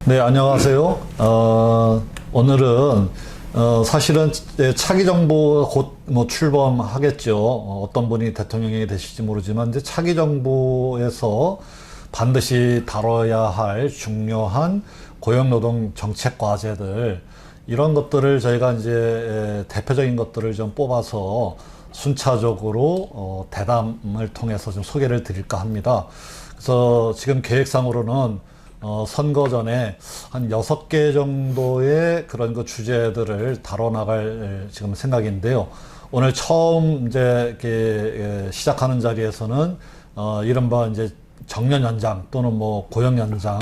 네, 안녕하세요. 오늘은 사실은 차기 정부 곧 뭐 출범하겠죠. 어떤 분이 대통령이 되실지 모르지만 이제 차기 정부에서 반드시 다뤄야 할 중요한 고용노동 정책 과제들, 이런 것들을 저희가 이제 대표적인 것들을 좀 뽑아서 순차적으로 대담을 통해서 좀 소개를 드릴까 합니다. 그래서 지금 계획상으로는 선거 전에 한 6개 정도의 그런 그 주제들을 다뤄나갈 지금 생각인데요. 오늘 처음 이제 이렇게 시작하는 자리에서는 이른바 이제 정년 연장 또는 뭐 고용 연장,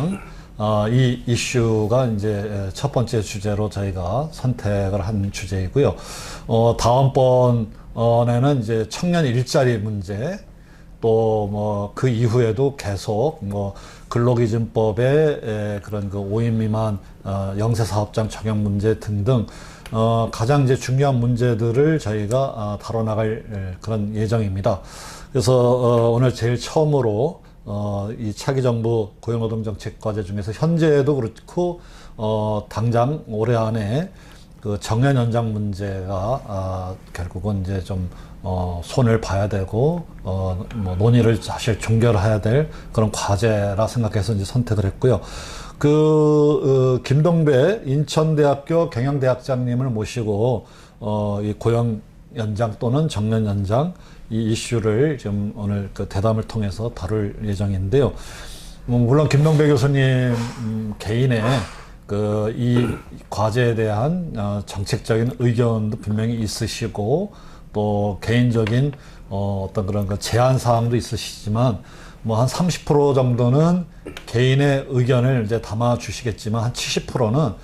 이 이슈가 이제 첫 번째 주제로 저희가 선택을 한 주제이고요. 다음번에는 이제 청년 일자리 문제, 또 뭐 그 이후에도 계속 뭐 근로기준법의 그런 그 5인 미만 영세사업장 적용 문제 등등 가장 이제 중요한 문제들을 저희가 다뤄나갈 그런 예정입니다. 그래서 오늘 제일 처음으로 이 차기 정부 고용노동정책 과제 중에서 현재도 그렇고 당장 올해 안에 그 정년 연장 문제가 결국은 이제 좀 손을 봐야 되고 뭐 논의를 사실 종결해야 될 그런 과제라 생각해서 이제 선택을 했고요. 김동배 인천대학교 경영대학장님을 모시고 이 고용 연장 또는 정년 연장 이 이슈를 좀 오늘 그 대담을 통해서 다룰 예정인데요. 물론 김동배 교수님 개인의 이 과제에 대한 정책적인 의견도 분명히 있으시고, 또 개인적인 어떤 그런 그 제안 사항도 있으시지만 뭐 한 30% 정도는 개인의 의견을 이제 담아 주시겠지만 한 70%는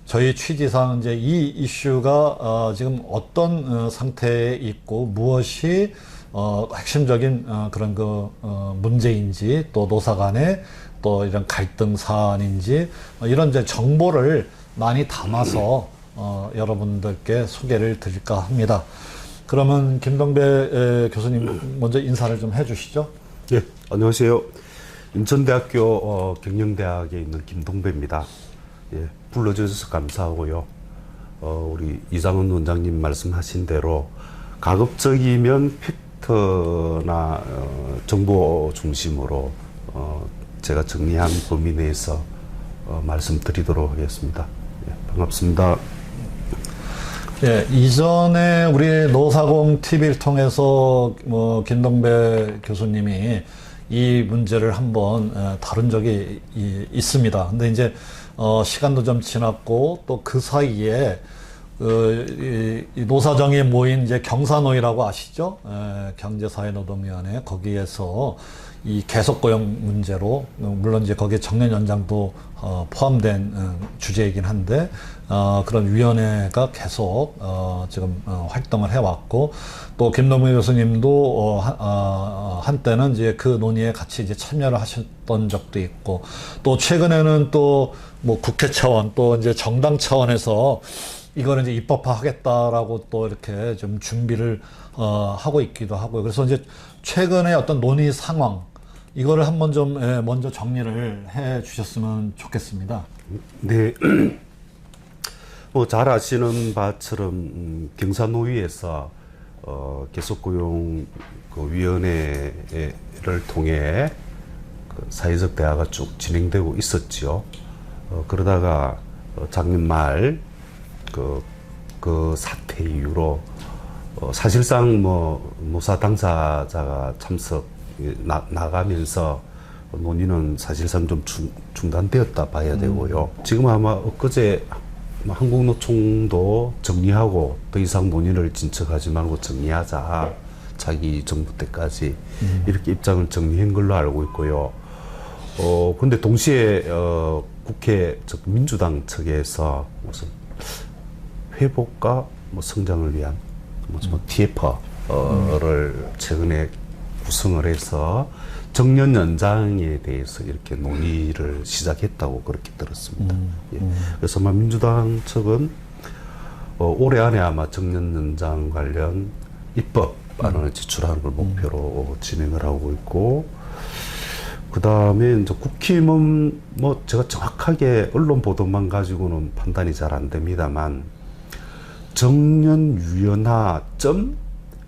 저희 취지상 이제 이 이슈가 지금 어떤 상태에 있고 무엇이 핵심적인 그런 그 문제인지, 또 노사 간의 또 이런 갈등 사안인지 이런 이제 정보를 많이 담아서 여러분들께 소개를 드릴까 합니다. 그러면 김동배 교수님 먼저 인사를 좀 해주시죠. 예, 안녕하세요. 인천대학교 경영대학에 있는 김동배입니다. 예, 불러주셔서 감사하고요. 우리 이상훈 원장님 말씀하신 대로 가급적이면 팩트나 정보 중심으로 제가 정리한 범위 내에서 말씀드리도록 하겠습니다. 예, 반갑습니다. 예, 이전에 우리 노사공 TV를 통해서 뭐 김동배 교수님이 이 문제를 한번 다룬 적이 있습니다. 근데 이제 시간도 좀 지났고 또 그 사이에 이 노사정에 모인 이제 경사노위라고 아시죠? 경제사회노동위원회, 거기에서 이 계속고용 문제로, 물론 이제 거기에 정년 연장도 포함된 주제이긴 한데 그런 위원회가 계속 지금 활동을 해왔고, 또 김동배 교수님도 한때는 이제 그 논의에 같이 이제 참여를 하셨던 적도 있고, 또 최근에는 또 뭐 국회 차원 또 이제 정당 차원에서 이거를 이제 입법화하겠다라고 또 이렇게 좀 준비를 하고 있기도 하고요. 그래서 이제 최근에 어떤 논의 상황, 이거를 한번 좀 먼저 정리를 해 주셨으면 좋겠습니다. 네. 뭐 잘 아시는 바처럼 경사노위에서 계속고용 그 위원회를 통해 그 사회적 대화가 쭉 진행되고 있었죠. 그러다가 작년 말 그 사태 이후로 사실상 뭐 노사 당사자가 참석 나가면서 논의는 사실상 좀 중단되었다 봐야 되고요. 지금 아마 엊그제 한국노총도 정리하고 더 이상 논의를 진척하지 말고 정리하자, 차기 정부 때까지 이렇게 입장을 정리한 걸로 알고 있고요. 근데 동시에 국회 즉 민주당 측에서 무슨 회복과 뭐 성장을 위한 뭐 TF를 최근에 구성을 해서 정년 연장에 대해서 이렇게 논의를 시작했다고 그렇게 들었습니다. 예. 그래서 아마 민주당 측은 올해 안에 아마 정년 연장 관련 입법안을 제출하는 걸 목표로 진행을 하고 있고, 그 다음에 이제 국힘은 뭐 제가 정확하게 언론 보도만 가지고는 판단이 잘 안 됩니다만 정년 유연화 점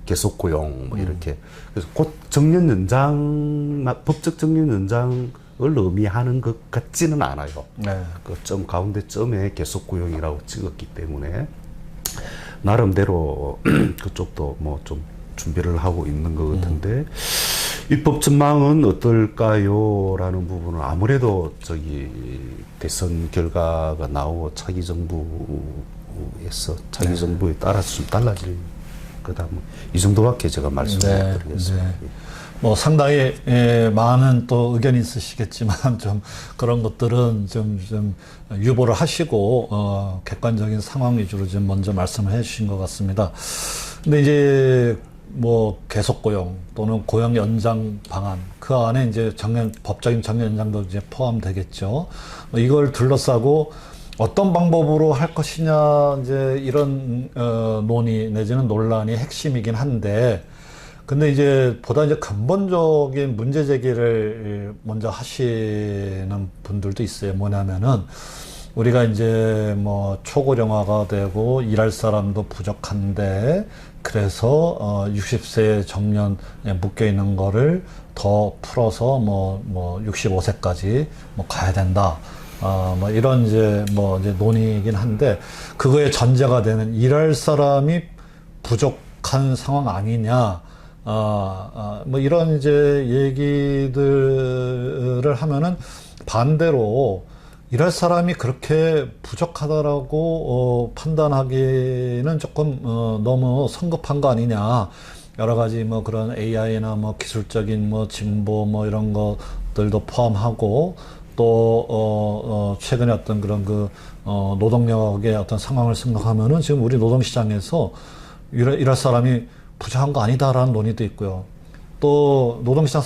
계속 고용 뭐 이렇게 그래서 곧 정년 연장 법적 정년 연장을 의미하는 것 같지는 않아요. 네. 그 점 가운데 점에 계속 고용이라고 찍었기 때문에 나름대로 그쪽도 뭐 좀 준비를 하고 있는 것 같은데 입법 전망은 어떨까요?라는 부분은 아무래도 저기 대선 결과가 나오고 차기 정부에서 차기 정부에 따라서 좀 달라질 거다. 뭐 이 정도밖에 제가 말씀을 드리겠습니다. 네. 뭐 상당히 많은 또 의견이 있으시겠지만 좀 그런 것들은 좀 유보를 하시고 객관적인 상황 위주로 좀 먼저 말씀을 해주신 것 같습니다. 근데 이제 뭐 계속 고용 또는 고용 연장 방안 그 안에 이제 법적인 정년 연장도 이제 포함되겠죠. 이걸 둘러싸고 어떤 방법으로 할 것이냐 이제 이런 논의 내지는 논란이 핵심이긴 한데. 근데 이제 보다 이제 근본적인 문제 제기를 먼저 하시는 분들도 있어요. 뭐냐면은 우리가 이제 뭐 초고령화가 되고 일할 사람도 부족한데 그래서 60세 정년에 묶여 있는 거를 더 풀어서 뭐 65세까지 뭐 가야 된다. 뭐 이런 이제 논의이긴 한데 그거에 전제가 되는 일할 사람이 부족한 상황 아니냐. 뭐 이런 이제 얘기들을 하면은 반대로 일할 사람이 그렇게 부족하다라고 판단하기는 조금 너무 성급한 거 아니냐. 여러 가지 뭐 그런 AI나 뭐 기술적인 뭐 진보 뭐 이런 것들도 포함하고 또 최근에 어떤 그런 노동력의 어떤 상황을 생각하면은 지금 우리 노동시장에서 일할 사람이 부족한 거 아니다라는 논의도 있고요. 또 노동시장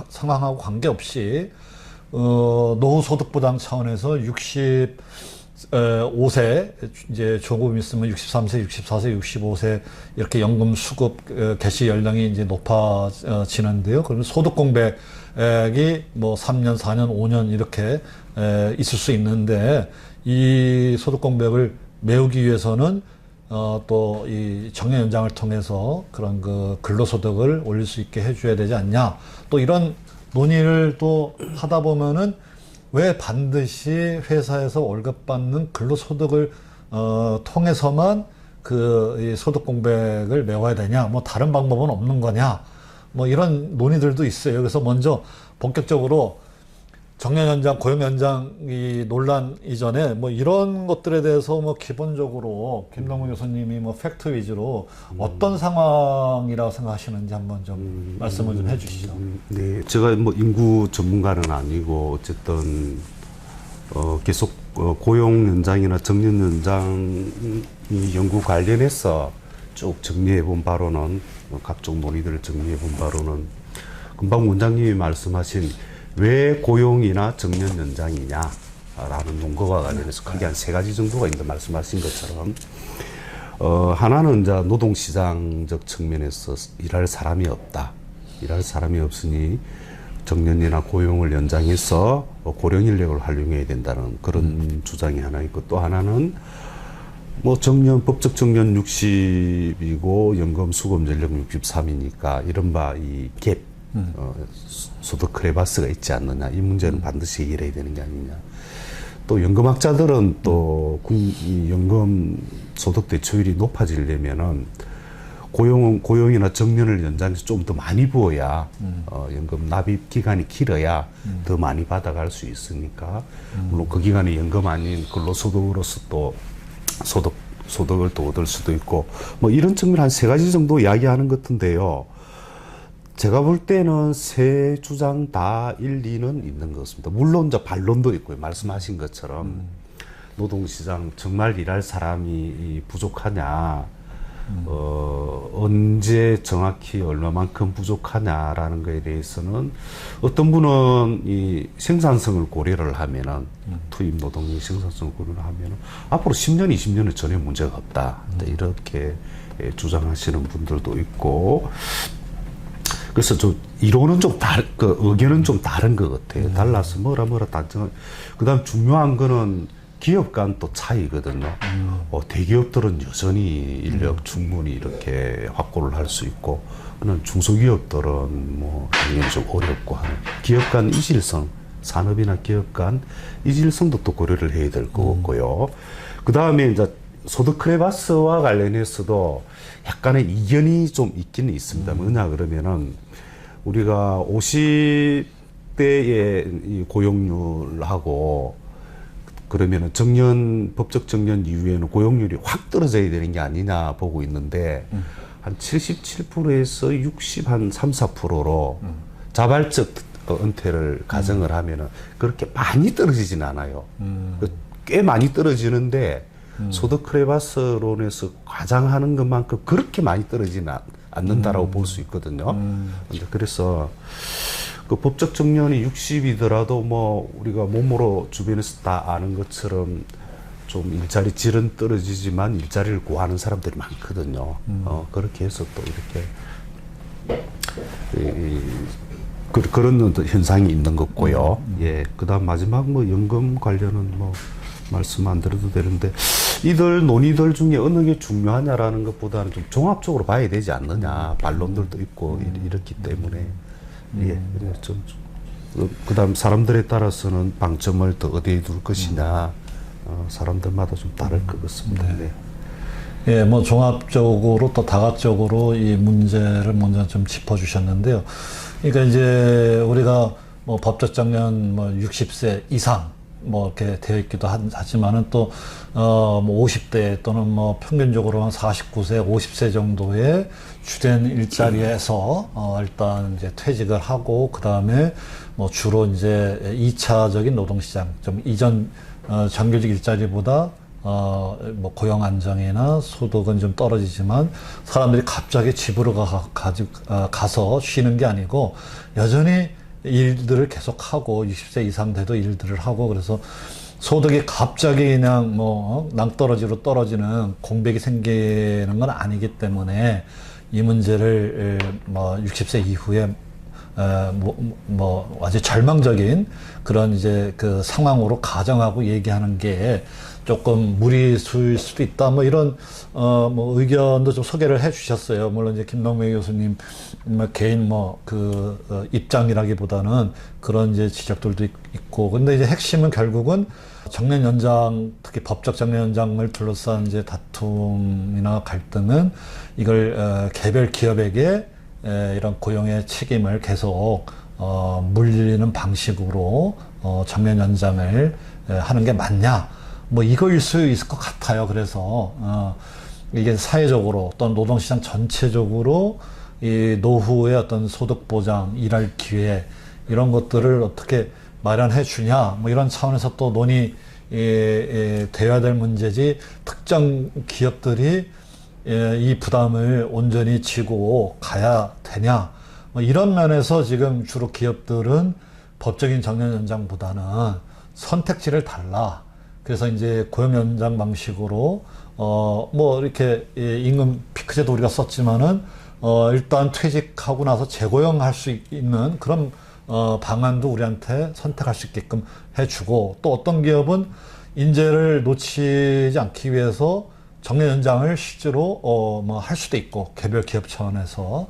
상황하고 관계없이 노후소득보장 차원에서 65세 이제 조금 있으면 63세, 64세, 65세 이렇게 연금 수급 개시 연령이 이제 높아지는데요. 그러면 소득 공백이 뭐 3년, 4년, 5년 이렇게 있을 수 있는데 이 소득 공백을 메우기 위해서는 또 이 정년 연장을 통해서 그런 근로소득을 올릴 수 있게 해줘야 되지 않냐. 또 이런 논의를 또 하다 보면은 왜 반드시 회사에서 월급 받는 근로소득을 통해서만 이 소득 공백을 메워야 되냐. 뭐 다른 방법은 없는 거냐. 뭐 이런 논의들도 있어요. 그래서 먼저 본격적으로 정년 연장, 고용 연장 이 논란 이전에 뭐 이런 것들에 대해서 뭐 기본적으로 김동문 교수님이 뭐 팩트 위주로 어떤 상황이라고 생각하시는지 한번 좀 말씀을 좀 해주시죠. 네, 제가 뭐 인구 전문가는 아니고 어쨌든 계속 고용 연장이나 정년 연장 연구 관련해서 쭉 정리해 본 바로는 각종 논의들을 정리해 본 바로는 금방 원장님이 말씀하신 왜 고용이나 정년 연장이냐라는 논거와 관련해서 크게 한 3가지 정도가 있는데 말씀하신 것처럼 하나는 이제 노동시장적 측면에서 일할 사람이 없다. 일할 사람이 없으니 정년이나 고용을 연장해서 고령 인력을 활용해야 된다는 그런 주장이 하나 있고 또 하나는 뭐 법적 정년 60이고 연금 수급 연령 63이니까 이른바 이 갭 소득 크레바스가 있지 않느냐. 이 문제는 반드시 해결해야 되는 게 아니냐. 또 연금학자들은 또 이 연금 소득 대체율이 높아지려면은 고용이나 정년을 연장해서 좀 더 많이 부어야 연금 납입 기간이 길어야 더 많이 받아갈 수 있으니까 물론 그 기간이 연금 아닌 근로소득으로서 또 소득을 더 얻을 수도 있고 뭐 이런 측면 한 3가지 정도 이야기하는 것 같은데요. 제가 볼 때는 3주장 다 일리는 있는 것 같습니다. 물론 이제 반론도 있고요. 말씀하신 것처럼 노동시장 정말 일할 사람이 부족하냐, 언제 정확히 얼마만큼 부족하냐라는 것에 대해서는 어떤 분은 이 생산성을 고려를 하면은 투입 노동력 생산성을 고려를 하면은 앞으로 10년, 20년은 전혀 문제가 없다. 이렇게 주장하시는 분들도 있고. 그래서 좀 이론은 좀 그 의견은 좀 다른 것 같아요. 달라서 뭐라 단정. 그다음 중요한 거는 기업 간 또 차이거든요. 대기업들은 여전히 인력 충분히 이렇게 확보를 할 수 있고, 그는 중소기업들은 뭐 당연히 좀 어렵고 하는 기업 간 이질성, 산업이나 기업 간 이질성도 또 고려를 해야 될 것 같고요. 그 다음에 이제 소득 크레바스와 관련해서도 약간의 이견이 좀 있기는 있습니다. 뭐냐 그러면은 우리가 50대의 이 고용률하고 그러면은 법적 정년 이후에는 고용률이 확 떨어져야 되는 게 아니냐 보고 있는데 한 77%에서 4%로 자발적 은퇴를 가정을 하면은 그렇게 많이 떨어지진 않아요. 꽤 많이 떨어지는데 소득 크레바스론에서 과장하는 것만큼 그렇게 많이 떨어지는 않는다라고 볼 수 있거든요. 그래서 그 법적 정년이 60이더라도 뭐 우리가 몸으로 주변에서 다 아는 것처럼 좀 일자리 질은 떨어지지만 일자리를 구하는 사람들이 많거든요. 그렇게 해서 또 이렇게 그런 현상이 있는 것 같고요. 예. 그다음 마지막 뭐 연금 관련은 뭐 말씀 안 드려도 되는데 이들 논의들 중에 어느 게 중요하냐라는 것보다는 좀 종합적으로 봐야 되지 않느냐. 반론들도 있고 이렇기 때문에 예. 좀 그다음 사람들에 따라서는 방점을 더 어디에 둘 것이냐. 사람들마다 좀 다를 것 같습니다. 네. 예, 뭐 종합적으로 또 다각적으로 이 문제를 먼저 좀 짚어주셨는데요. 그러니까 이제 우리가 뭐 법적 정년 뭐 60세 이상 뭐 이렇게 되어 있기도 하지만은 또 뭐 50대 또는 뭐 평균적으로 한 49세, 50세 정도의 주된 일자리에서 일단 이제 퇴직을 하고 그 다음에 뭐 주로 이제 2차적인 노동시장 좀 이전 정규직 일자리보다 뭐 고용 안정이나 소득은 좀 떨어지지만 사람들이 갑자기 집으로 가서 쉬는 게 아니고 여전히 일들을 계속하고 60세 이상 돼도 일들을 하고 그래서 소득이 갑자기 그냥 뭐 낭떠러지로 떨어지는 공백이 생기는 건 아니기 때문에 이 문제를 뭐 60세 이후에 뭐 아주 절망적인 그런 이제 그 상황으로 가정하고 얘기하는 게 조금 무리수일 수도 있다. 뭐 이런 뭐 의견도 좀 소개를 해주셨어요. 물론 이제 김동배 교수님 뭐 개인 뭐 그 입장이라기보다는 그런 이제 지적들도 있고. 근데 이제 핵심은 결국은 정년 연장, 특히 법적 정년 연장을 둘러싼 이제 다툼이나 갈등은 이걸 개별 기업에게 이런 고용의 책임을 계속 물리는 방식으로 정년 연장을 하는 게 맞냐? 뭐 이거일 수 있을 것 같아요. 그래서 이게 사회적으로 또는 노동시장 전체적으로 이 노후의 어떤 소득 보장, 일할 기회 이런 것들을 어떻게 마련해 주냐? 뭐 이런 차원에서 또 논의되어야 될 문제지. 특정 기업들이 이 부담을 온전히 지고 가야 되냐? 뭐 이런 면에서 지금 주로 기업들은 법적인 정년 연장보다는 선택지를 달라. 그래서 이제 고용 연장 방식으로 뭐 이렇게 임금 피크제도 우리가 썼지만은 일단 퇴직하고 나서 재고용할 수 있는 그런 방안도 우리한테 선택할 수 있게끔 해주고 또 어떤 기업은 인재를 놓치지 않기 위해서 정년 연장을 실제로 뭐 할 수도 있고 개별 기업 차원에서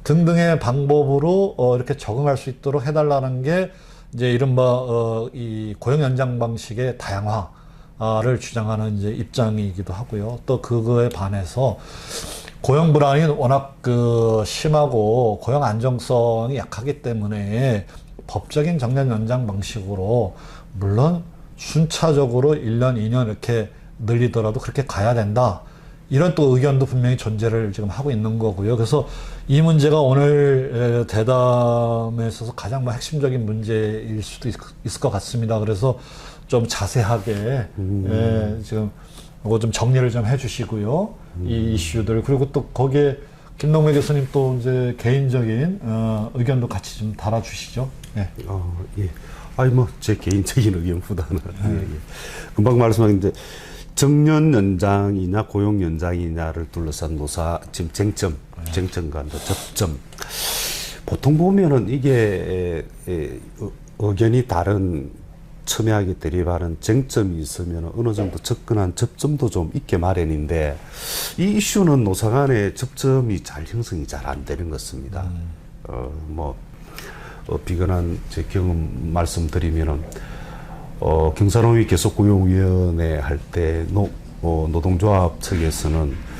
등등의 방법으로 이렇게 적응할 수 있도록 해달라는 게 이제 이른바 이 고용 연장 방식의 다양화를 주장하는 이제 입장이기도 하고요. 또 그거에 반해서 고용 불안이 워낙 심하고 고용 안정성이 약하기 때문에 법적인 정년 연장 방식으로 물론 순차적으로 1년, 2년 이렇게 늘리더라도 그렇게 가야 된다. 이런 또 의견도 분명히 존재를 지금 하고 있는 거고요. 그래서 이 문제가 오늘 대담에 있어서 가장 뭐 핵심적인 문제일 수도 있을 것 같습니다. 그래서 좀 자세하게 지금 이거 좀 정리를 좀 해주시고요. 이 이슈들 그리고 또 거기에 김동배 교수님 또 이제 개인적인 의견도 같이 좀 달아주시죠. 네. 예. 아니 뭐 제 개인적인 의견보다는 예. 금방 말씀하셨는데. 정년 연장이냐 고용 연장이냐를 둘러싼 노사 지금 쟁점 간도 접점 보통 보면은 이게 의견이 다른 첨예하게 대립하는 쟁점이 있으면 어느 정도 접근한 접점도 좀 있게 마련인데 이 이슈는 노사 간의 접점이 잘 형성이 잘 안 되는 것입니다. 비근한 제 경험 말씀드리면은 경사노위 계속고용위원회 할 때 노동조합 측에서는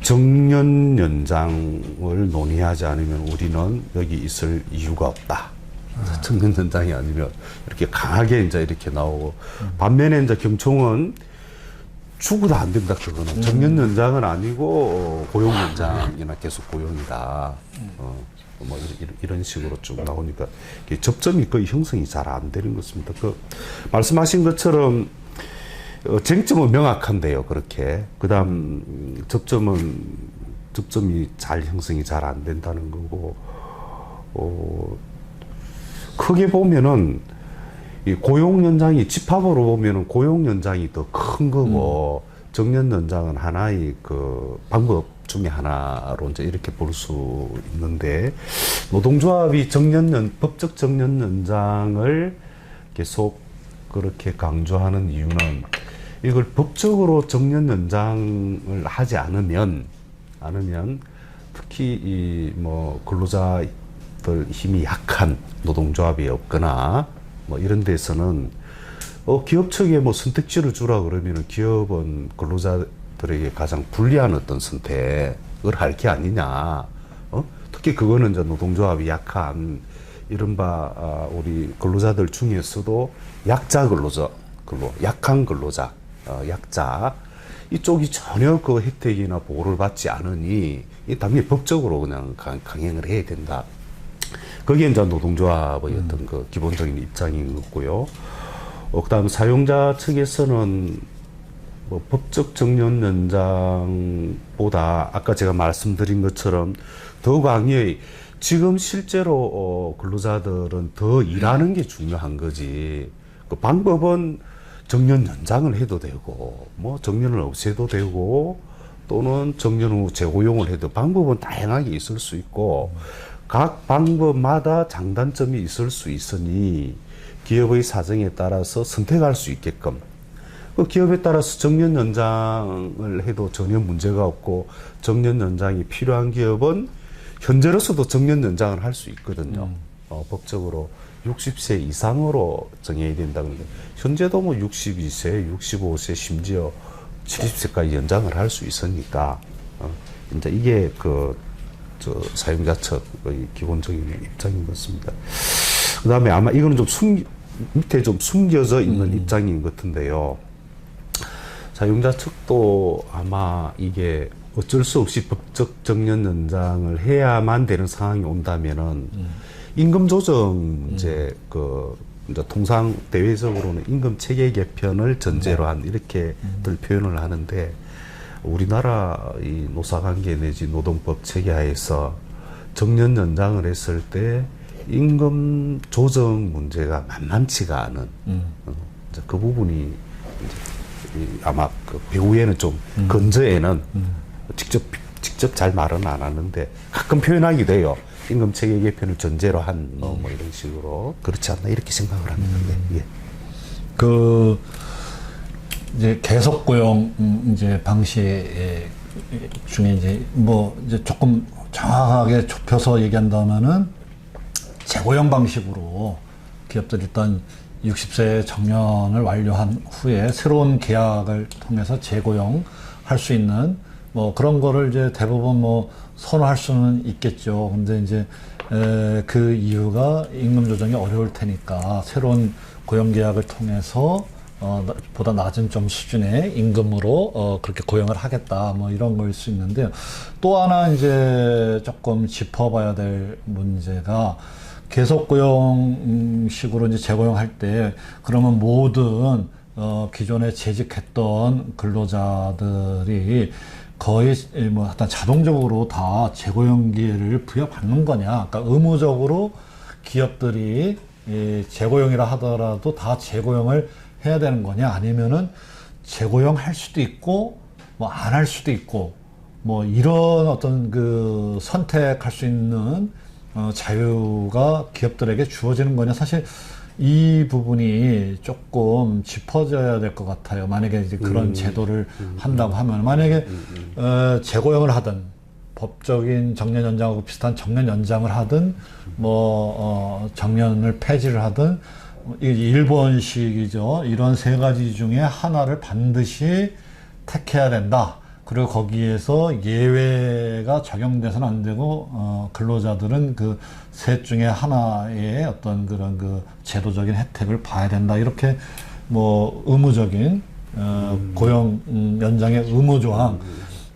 정년 연장을 논의하지 않으면 우리는 여기 있을 이유가 없다. 정년 연장이 아니면 이렇게 강하게 이제 이렇게 나오고 반면에 이제 경총은 죽어도 안 된다 그거는 정년 연장은 아니고 고용 연장이나 계속 고용이다. 뭐 이런 식으로 쭉 나오니까 접점이 거의 형성이 잘 안 되는 것입니다. 그 말씀하신 것처럼 쟁점은 명확한데요, 그렇게. 그다음 접점이 잘 형성이 잘 안 된다는 거고. 크게 보면은 이 고용 연장이 집합으로 보면은 고용 연장이 더 큰 거고 정년 연장은 하나의 그 방법 중에 하나로 이제 이렇게 볼 수 있는데 노동조합이 법적 정년 연장을 계속 그렇게 강조하는 이유는 이걸 법적으로 정년 연장을 하지 않으면 특히 이 뭐 근로자들 힘이 약한 노동조합이 없거나 뭐 이런 데서는 기업 측에 뭐 선택지를 주라 그러면은 기업은 근로자들에게 가장 불리한 어떤 선택을 할 게 아니냐. 특히 그거는 이제 노동조합이 약한 이른바 우리 근로자들 중에서도 약자 약한 근로자, 약자 이쪽이 전혀 그 혜택이나 보호를 받지 않으니 당연히 법적으로 그냥 강행을 해야 된다. 그게 이제 노동조합의 어떤 그 기본적인 입장인 거고요. 그다음 사용자 측에서는 뭐 법적 정년 연장보다 아까 제가 말씀드린 것처럼 더 강히 지금 실제로 근로자들은 더 일하는 게 중요한 거지. 그 방법은 정년 연장을 해도 되고 뭐 정년을 없애도 되고 또는 정년 후 재고용을 해도 방법은 다양하게 있을 수 있고 각 방법마다 장단점이 있을 수 있으니 기업의 사정에 따라서 선택할 수 있게끔 그 기업에 따라서 정년 연장을 해도 전혀 문제가 없고 정년 연장이 필요한 기업은 현재로서도 정년 연장을 할 수 있거든요. 법적으로 60세 이상으로 정해야 된다는 게 현재도 뭐 62세, 65세 심지어 70세까지 연장을 할 수 있으니까 이제 이게 사용자 측의 기본적인 입장인 것 같습니다. 그 다음에 아마 이거는 밑에 좀 숨겨져 있는 입장인 것 같은데요. 사용자 측도 아마 이게 어쩔 수 없이 법적 정년 연장을 해야만 되는 상황이 온다면은 임금 조정 문제, 이제 통상 대외적으로는 임금 체계 개편을 전제로 한 이렇게들 표현을 하는데 우리나라 이 노사관계 내지 노동법 체계 하에서 정년 연장을 했을 때 임금 조정 문제가 만만치가 않은 이제 그 부분이 이제 아마 그 배후에는 좀 근저에는 직접 잘 말은 안 하는데 가끔 표현하기도 해요. 임금 체계 개편을 전제로 한 뭐 이런 식으로 그렇지 않나 이렇게 생각을 합니다. 예. 이제 계속 고용 이제 방식 중에 이제 조금 정확하게 좁혀서 얘기한다면은 재고용 방식으로 기업들이 일단 60세 정년을 완료한 후에 새로운 계약을 통해서 재고용할 수 있는 뭐 그런 거를 이제 대부분 뭐 선호할 수는 있겠죠. 근데 이제 그 이유가 임금 조정이 어려울 테니까 새로운 고용 계약을 통해서 보다 낮은 좀 수준의 임금으로 그렇게 고용을 하겠다 뭐 이런 거일 수 있는데요. 또 하나 이제 조금 짚어봐야 될 문제가 계속 고용식으로 이제 재고용할 때 그러면 모든 기존에 재직했던 근로자들이 거의 뭐 하여튼 자동적으로 다 재고용 기회를 부여받는 거냐? 그러니까 의무적으로 기업들이 재고용이라 하더라도 다 재고용을 해야 되는 거냐? 아니면은 재고용할 수도 있고 뭐 안 할 수도 있고 뭐 이런 어떤 그 선택할 수 있는 자유가 기업들에게 주어지는 거냐. 사실 이 부분이 조금 짚어져야 될 것 같아요. 만약에 이제 그런 제도를 한다고 하면, 만약에 재고용을 하든 법적인 정년 연장하고 비슷한 정년 연장을 하든 정년을 폐지를 하든, 일본식이죠. 이런 세 가지 중에 하나를 반드시 택해야 된다. 그리고 거기에서 예외가 적용돼서는 안 되고, 근로자들은 그 셋 중에 하나의 어떤 그런 그 제도적인 혜택을 봐야 된다. 이렇게 의무적인, 고용 연장의 의무조항,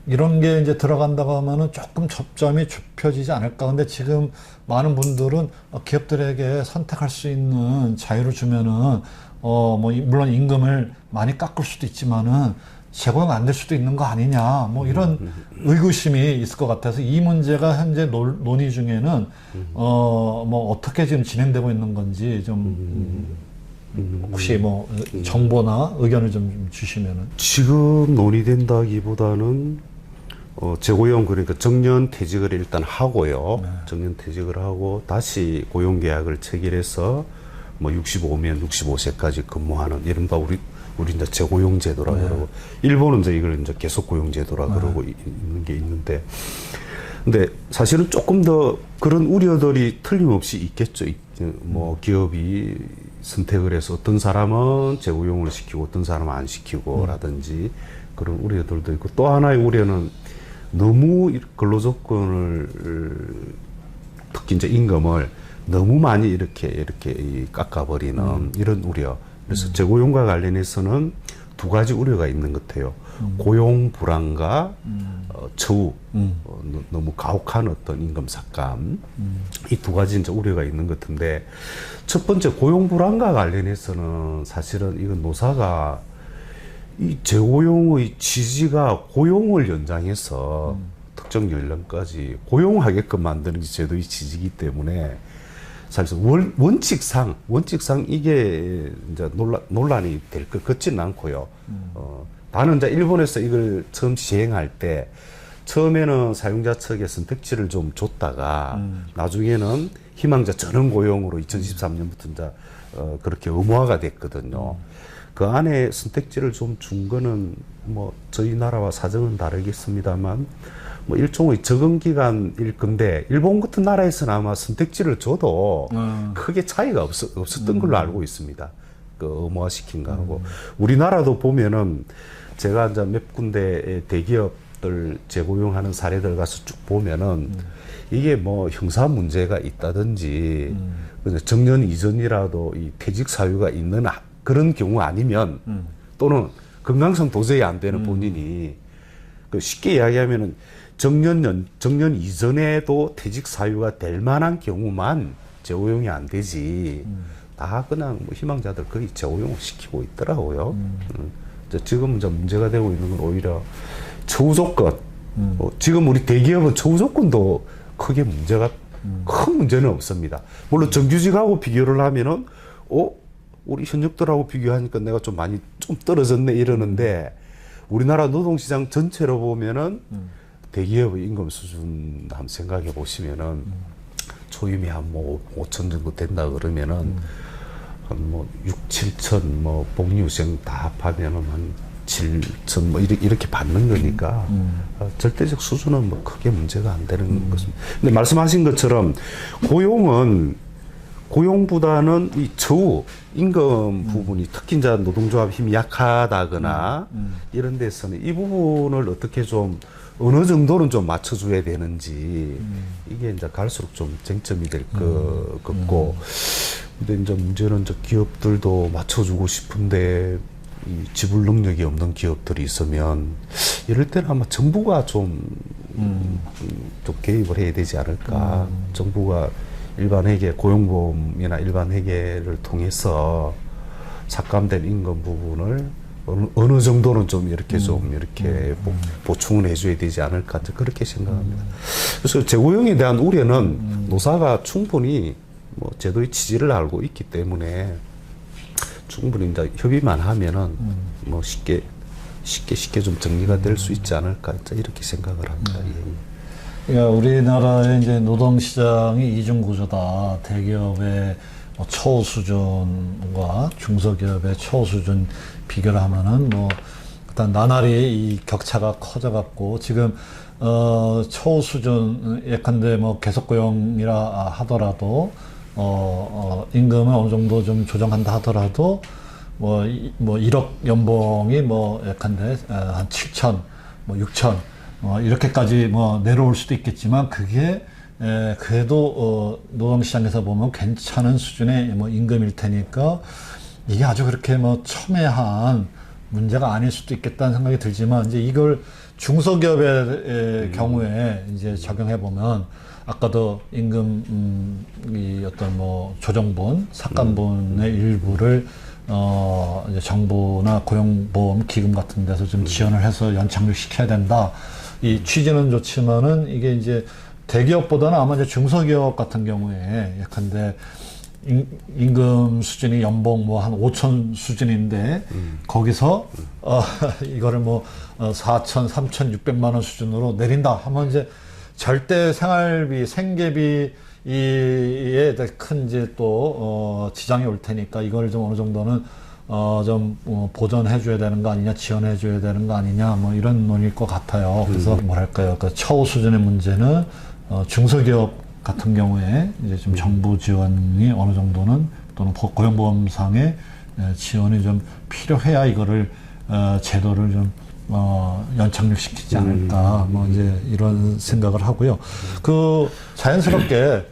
이런 게 이제 들어간다고 하면은 조금 접점이 좁혀지지 않을까. 근데 지금 많은 분들은 기업들에게 선택할 수 있는 자유를 주면은, 물론 임금을 많이 깎을 수도 있지만은, 재고용 안 될 수도 있는 거 아니냐, 이런 의구심이 있을 것 같아서 이 문제가 현재 논의 중에는 어떻게 지금 진행되고 있는 건지 좀 혹시 정보나 의견을 좀 주시면은. 지금 논의된다기보다는 재고용, 그러니까 정년 퇴직을 일단 하고요. 정년 퇴직을 하고 다시 고용 계약을 체결해서 65면 65세까지 근무하는 이른바 우리 이제 재고용 제도라 그러고, 일본은 이제 이걸 이제 계속 고용 제도라 그러고 있는 게 있는데, 근데 사실은 조금 더 그런 우려들이 틀림없이 있겠죠. 기업이 선택을 해서 어떤 사람은 재고용을 시키고 어떤 사람은 안 시키고 라든지 그런 우려들도 있고, 또 하나의 우려는 너무 근로조건을, 특히 이제 임금을 너무 많이 이렇게 깎아버리는 이런 우려. 그래서 재고용과 관련해서는 두 가지 우려가 있는 것 같아요. 고용 불안과 처우, 너무 가혹한 어떤 임금 삭감, 이 두 가지 이제 우려가 있는 것 같은데, 첫 번째 고용 불안과 관련해서는 사실은 이건 노사가 이 재고용의 취지가 고용을 연장해서 특정 연령까지 고용하게끔 만드는 게 제도의 취지이기 때문에, 사실 원칙상 이게 이제 논란이 될 것 같지는 않고요. 나는 이제 일본에서 이걸 처음 시행할 때 처음에는 사용자 측에 선택지를 좀 줬다가 나중에는 희망자 전원 고용으로 2013년부터 이제 그렇게 의무화가 됐거든요. 그 안에 선택지를 좀 준 거는 저희 나라와 사정은 다르겠습니다만 일종의 적응 기간일 건데, 일본 같은 나라에서는 아마 선택지를 줘도 크게 차이가 없었던 걸로 알고 있습니다. 그 의무화시킨 거하고. 우리나라도 보면은 제가 이제 몇 군데 대기업들 재고용하는 사례들 가서 쭉 보면은 이게 형사 문제가 있다든지 정년 이전이라도 이 퇴직 사유가 있는 그런 경우 아니면, 또는 건강상 도저히 안 되는 본인이, 쉽게 이야기하면은 정년 이전에도 퇴직 사유가 될 만한 경우만 재고용이 안 되지, 다 그냥 희망자들 거의 재고용을 시키고 있더라고요. 지금 이제 문제가 되고 있는 건 오히려 처우 조건. 지금 우리 대기업은 처우 조건도 크게 큰 문제는 없습니다. 물론 정규직하고 비교를 하면은, 우리 현역들하고 비교하니까 내가 좀 많이 떨어졌네 이러는데, 우리나라 노동시장 전체로 보면은 대기업의 임금 수준 한번 생각해 보시면은, 초임이 한 5천 정도 된다 그러면은 한 6, 7천, 복리후생 다 합하면은 한 7천 이렇게 받는 거니까 절대적 수준은 크게 문제가 안 되는 것입니다. 근데 말씀하신 것처럼 고용보다는 이 처우, 임금 부분이 특히 이제 노동조합 힘이 약하다거나 이런 데서는 이 부분을 어떻게 좀 어느 정도는 좀 맞춰줘야 되는지, 이게 이제 갈수록 좀 쟁점이 될 것 같고, 근데 이제 문제는 이제 기업들도 맞춰주고 싶은데 이 지불 능력이 없는 기업들이 있으면, 이럴 때는 아마 정부가 좀 개입을 해야 되지 않을까. 정부가 일반 회계, 고용보험이나 일반 회계를 통해서 삭감된 임금 부분을 어느 정도는 좀 이렇게 보충을 해줘야 되지 않을까, 그렇게 생각합니다. 그래서 재고용에 대한 우려는 노사가 충분히 제도의 취지를 알고 있기 때문에 충분히 이제 협의만 하면은 쉽게 좀 정리가 될 수 있지 않을까, 이렇게 생각을 합니다. 그러니까 우리나라의 이제 노동시장이 이중 구조다. 대기업의 뭐 처우 수준과 중소기업의 처우 수준 비교를 하면은 뭐 일단 나날이 이 격차가 커져갖고 지금 처우 수준 예컨대 뭐 계속 고용이라 하더라도 임금을 어느 정도 좀 조정한다 하더라도 뭐 1억 연봉이 뭐 예컨대 한 7천, 뭐 6천 이렇게까지 뭐 내려올 수도 있겠지만 그게 그래도 노동시장에서 보면 괜찮은 수준의 뭐 임금일 테니까 이게 아주 그렇게 뭐 첨예한 문제가 아닐 수도 있겠다는 생각이 들지만 이제 이걸 중소기업의 경우에 이제 적용해 보면 아까도 임금 이 어떤 뭐 조정분, 삭감분의 일부를 이제 정부나 고용보험 기금 같은 데서 좀 지원을 해서 연착륙 시켜야 된다. 이 취지는 좋지만은 이게 이제 대기업보다는 아마 이제 중소기업 같은 경우에 예컨대 임금 수준이 연봉 뭐 한 5천 수준인데 거기서 이거를 뭐 4천, 3,600만 원 수준으로 내린다 하면 이제 절대 생활비, 생계비에 큰 이제 또 지장이 올 테니까 이걸 좀 어느 정도는 좀 보전해 줘야 되는 거 아니냐, 지원해 줘야 되는 거 아니냐, 뭐 이런 논의일 것 같아요. 그래서 뭐랄까요, 그 처우 수준의 문제는 중소기업 같은 경우에 이제 좀 정부 지원이 어느 정도는 또는 고용보험상의 지원이 좀 필요해야 이거를 제도를 좀 연착륙시키지 않을까 뭐 이제 이런 생각을 하고요. 그 자연스럽게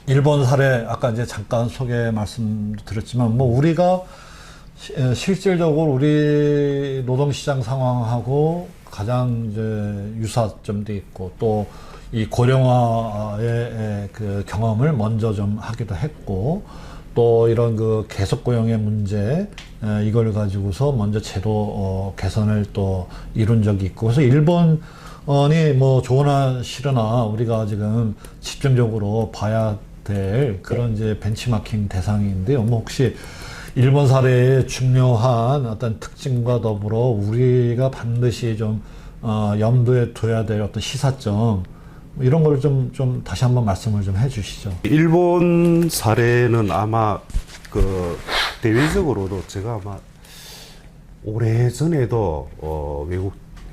일본 사례 아까 이제 잠깐 소개 말씀드렸지만 뭐 우리가 실질적으로 우리 노동시장 상황하고 가장 이제 유사점도 있고 또 이 고령화의 그 경험을 먼저 좀 하기도 했고 또 이런 그 계속 고용의 문제 이걸 가지고서 먼저 제도 개선을 또 이룬 적이 있고 그래서 일본이 뭐 좋으나 싫으나 우리가 지금 집중적으로 봐야 될 그런 이제 벤치마킹 대상인데요. 뭐 혹시 일본 사례의 중요한 어떤 특징과 더불어 우리가 반드시 좀 염두에 둬야 될 어떤 시사점 이런 걸 좀 다시 한번 말씀을 좀 해주시죠. 일본 사례는 아마 그 대외적으로도 제가 아마 오래전에도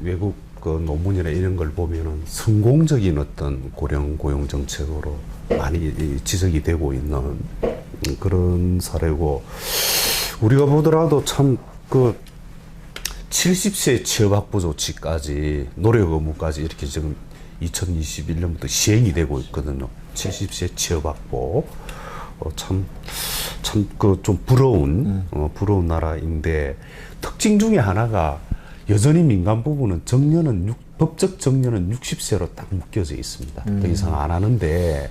외국 그 논문이나 이런 걸 보면은 성공적인 어떤 고용 정책으로 많이 지적이 되고 있는 그런 사례고 우리가 보더라도 참 그 70세 취업 확보 조치까지 노력 의무까지 이렇게 지금 2021년부터 시행이 되고 있거든요. 70세 취업 확보. 참 그 좀 부러운 나라인데 특징 중에 하나가 여전히 민간 부분은 법적 정년은 60세로 딱 묶여져 있습니다. 더 이상 안 하는데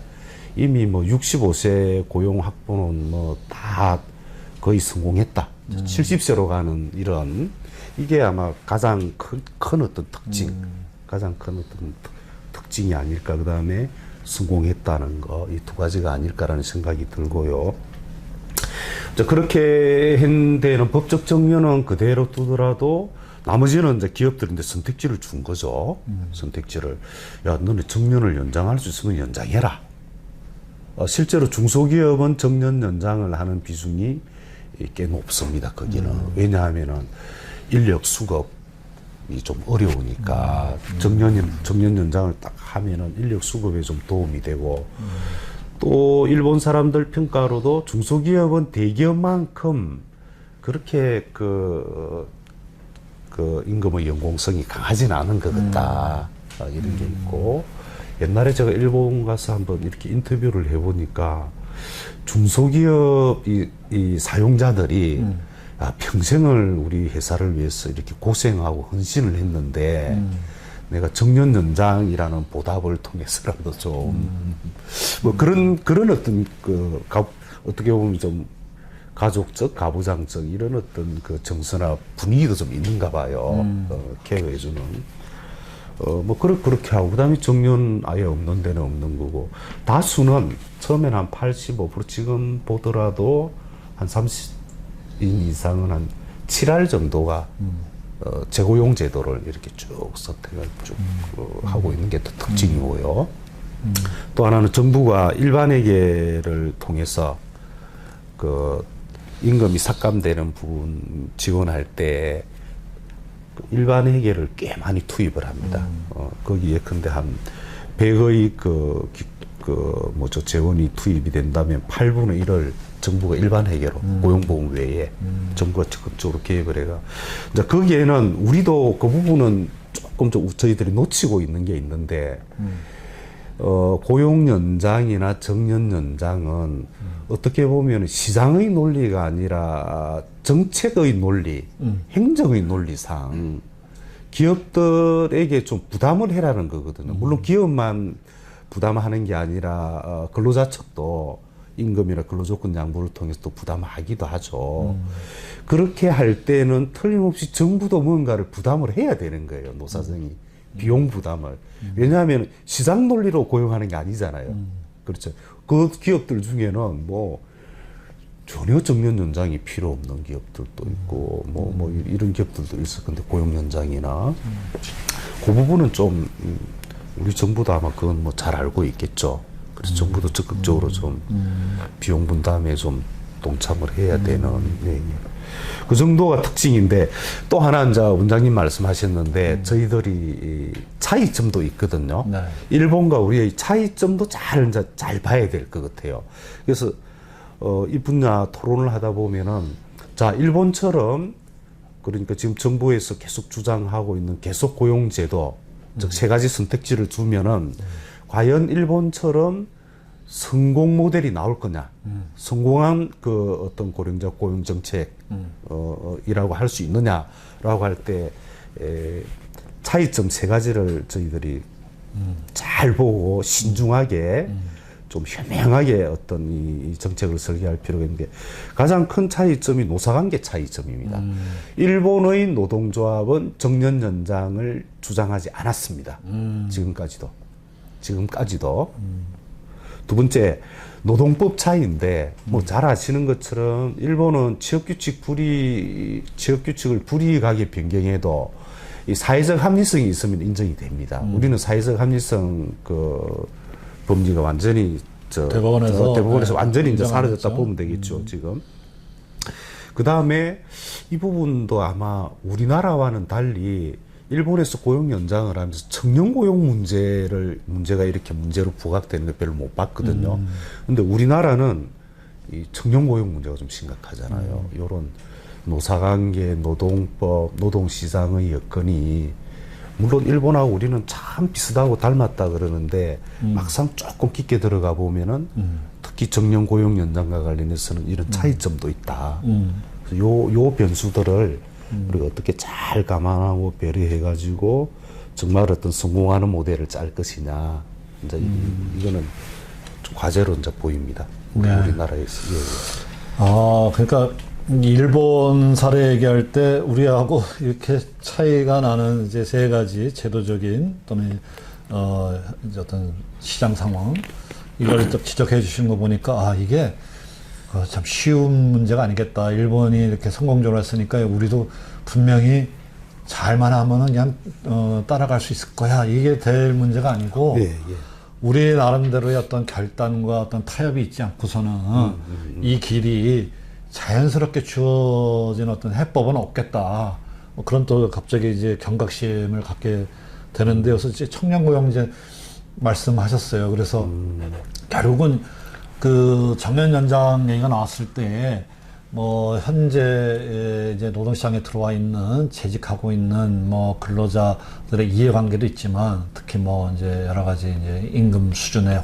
이미 뭐 65세 고용 확보는 뭐 다 거의 성공했다. 70세로 가는 이런 이게 아마 가장 큰 어떤 가장 큰 어떤 특징이 아닐까. 그 다음에 성공했다는 거, 이 두 가지가 아닐까라는 생각이 들고요. 그렇게 한 데는 법적 정년은 그대로 두더라도 나머지는 이제 기업들인데 선택지를 준 거죠. 선택지를. 야, 너네 정년을 연장할 수 있으면 연장해라. 실제로 중소기업은 정년 연장을 하는 비중이 꽤 높습니다. 거기는. 왜냐하면은 인력 수급이 좀 어려우니까 정년 연장을 딱 하면은 인력 수급에 좀 도움이 되고 또 일본 사람들 평가로도 중소기업은 대기업만큼 그렇게 그 임금의 연공성이 강하지는 않은 것 같다. 이런 게 있고 옛날에 제가 일본 가서 한번 이렇게 인터뷰를 해보니까 중소기업 이 사용자들이 평생을 우리 회사를 위해서 이렇게 고생하고 헌신을 했는데 내가 정년 연장이라는 보답을 통해서라도 좀 뭐 그런 어떤 어떻게 보면 좀 가족적, 가부장적 이런 어떤 그 정서나 분위기도 좀 있는가 봐요. 케어해주는. 뭐 그렇게 하고 그다음에 정년 아예 없는 데는 없는 거고 다수는 처음에는 한 85% 지금 보더라도 한 30인 이상은 한 7할 정도가 재고용 제도를 이렇게 쭉 선택을 쭉 하고 있는 게 또 특징이고요. 또 하나는 정부가 일반회계를 통해서 그 임금이 삭감되는 부분 지원할 때 일반회계를 꽤 많이 투입을 합니다. 거기 예컨대 한 100의 재원이 투입이 된다면 8분의 1을 정부가 일반회계로 고용보험 외에 정부가 적극적으로 개입을 해가. 이제 거기에는 우리도 그 부분은 조금 좀 저희들이 놓치고 있는 게 있는데, 고용 연장이나 정년 연장은 어떻게 보면 시장의 논리가 아니라 정책의 논리, 행정의 논리상 기업들에게 좀 부담을 해라는 거거든요. 물론 기업만 부담하는 게 아니라 근로자 측도 임금이나 근로조건 양보를 통해서 또 부담하기도 하죠. 그렇게 할 때는 틀림없이 정부도 뭔가를 부담을 해야 되는 거예요. 노사정이. 비용 부담을. 왜냐하면 시장 논리로 고용하는 게 아니잖아요. 그렇죠. 그 기업들 중에는 뭐 전혀 정년 연장이 필요 없는 기업들도 있고 뭐 이런 기업들도 있을 건데 고용 연장이나 그 부분은 좀 우리 정부도 아마 그건 뭐 잘 알고 있겠죠. 그래서 정부도 적극적으로 좀 비용 분담에 좀 동참을 해야 되는 그 정도가 특징인데, 또 하나 이제 원장님 말씀하셨는데 저희들이 차이점도 있거든요. 네. 일본과 우리의 차이점도 잘 봐야 될 것 같아요. 그래서 이 분야 토론을 하다 보면은 자, 일본처럼 그러니까 지금 정부에서 계속 주장하고 있는 계속 고용 제도, 즉 세 가지 선택지를 두면은 과연 일본처럼 성공 모델이 나올 거냐, 성공한 그 어떤 고령자 고용 정책 이라고 할 수 있느냐라고 할 때 차이점 세 가지를 저희들이 잘 보고 신중하게 좀 현명하게 어떤 이 정책을 설계할 필요가 있는데, 가장 큰 차이점이 노사관계 차이점입니다. 일본의 노동조합은 정년 연장을 주장하지 않았습니다. 지금까지도. 두 번째, 노동법 차이인데, 뭐 잘 아시는 것처럼 일본은 취업규칙을 불이익하게 변경해도 이 사회적 합리성이 있으면 인정이 됩니다. 우리는 사회적 합리성 범위가 완전히 대법원에서 완전히 이제 사라졌다 보면 되겠죠, 지금. 그 다음에 이 부분도 아마 우리나라와는 달리 일본에서 고용 연장을 하면서 청년 고용 문제가 이렇게 문제로 부각되는 걸 별로 못 봤거든요. 근데 우리나라는 이 청년 고용 문제가 좀 심각하잖아요. 요런 노사관계, 노동법, 노동시장의 여건이 물론 일본하고 우리는 참 비슷하고 닮았다 그러는데 막상 조금 깊게 들어가 보면은 특히 정년 고용 연장과 관련해서는 이런 차이점도 있다. 요 변수들을 우리가 어떻게 잘 감안하고 배려해가지고 정말 어떤 성공하는 모델을 짤 것이냐, 이제 이거는 좀 과제로 이제 보입니다. 우리나라에서. 그러니까 일본 사례 얘기할 때 우리하고 이렇게 차이가 나는 이제 세 가지 제도적인 또는 이제 어떤 시장 상황, 이걸 좀 지적해 주시는 거 보니까 이게 참 쉬운 문제가 아니겠다. 일본이 이렇게 성공적으로 했으니까 우리도 분명히 잘만 하면은 그냥 따라갈 수 있을 거야. 이게 될 문제가 아니고 우리 나름대로의 어떤 결단과 어떤 타협이 있지 않고서는 이 길이 자연스럽게 주어진 어떤 해법은 없겠다. 그런 또 갑자기 이제 경각심을 갖게 되는데, 여기서 이제 청년고용제 말씀하셨어요. 그래서 결국은 그 정년 연장 얘기가 나왔을 때 뭐 현재 이제 노동시장에 들어와 있는 재직하고 있는 뭐 근로자들의 이해관계도 있지만, 특히 뭐 이제 여러 가지 이제 임금 수준의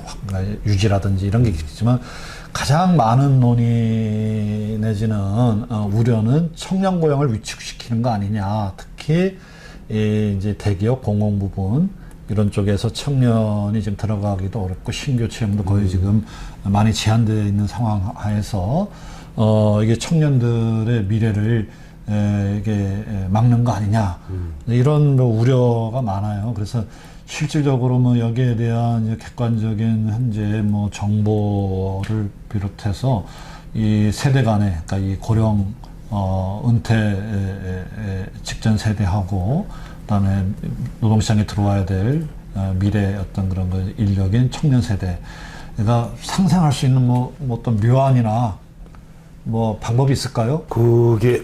유지라든지 이런 게 있지만, 가장 많은 논의 내지는 우려는 청년 고용을 위축시키는 거 아니냐. 특히 이제 대기업 공공 부분 이런 쪽에서 청년이 지금 들어가기도 어렵고 신규 채용도 거의 지금 많이 제한되어 있는 상황 하에서 이게 청년들의 미래를 이게 막는 거 아니냐. 이런 뭐 우려가 많아요. 그래서 실질적으로 뭐 여기에 대한 이제 객관적인 현재 뭐 정보를 비롯해서 이 세대 간의, 그러니까 이 고령 은퇴 직전 세대하고 그다음에 노동시장에 들어와야 될 미래의 어떤 그런 인력인 청년 세대가 상생할 수 있는 뭐 어떤 묘안이나 뭐 방법이 있을까요? 그게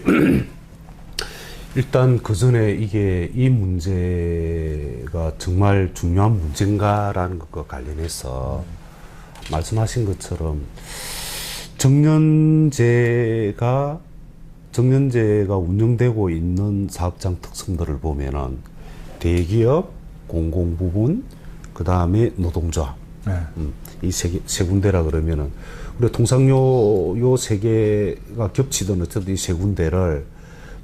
일단 그 전에 이게 이 문제가 정말 중요한 문제인가라는 것과 관련해서 말씀하신 것처럼 정년제가 운영되고 있는 사업장 특성들을 보면은 대기업, 공공부문, 그 다음에 노동조합. 네. 이 세 군데라 그러면은 우리 통상 요 세 개가 겹치던 어쨌든 이 세 군데를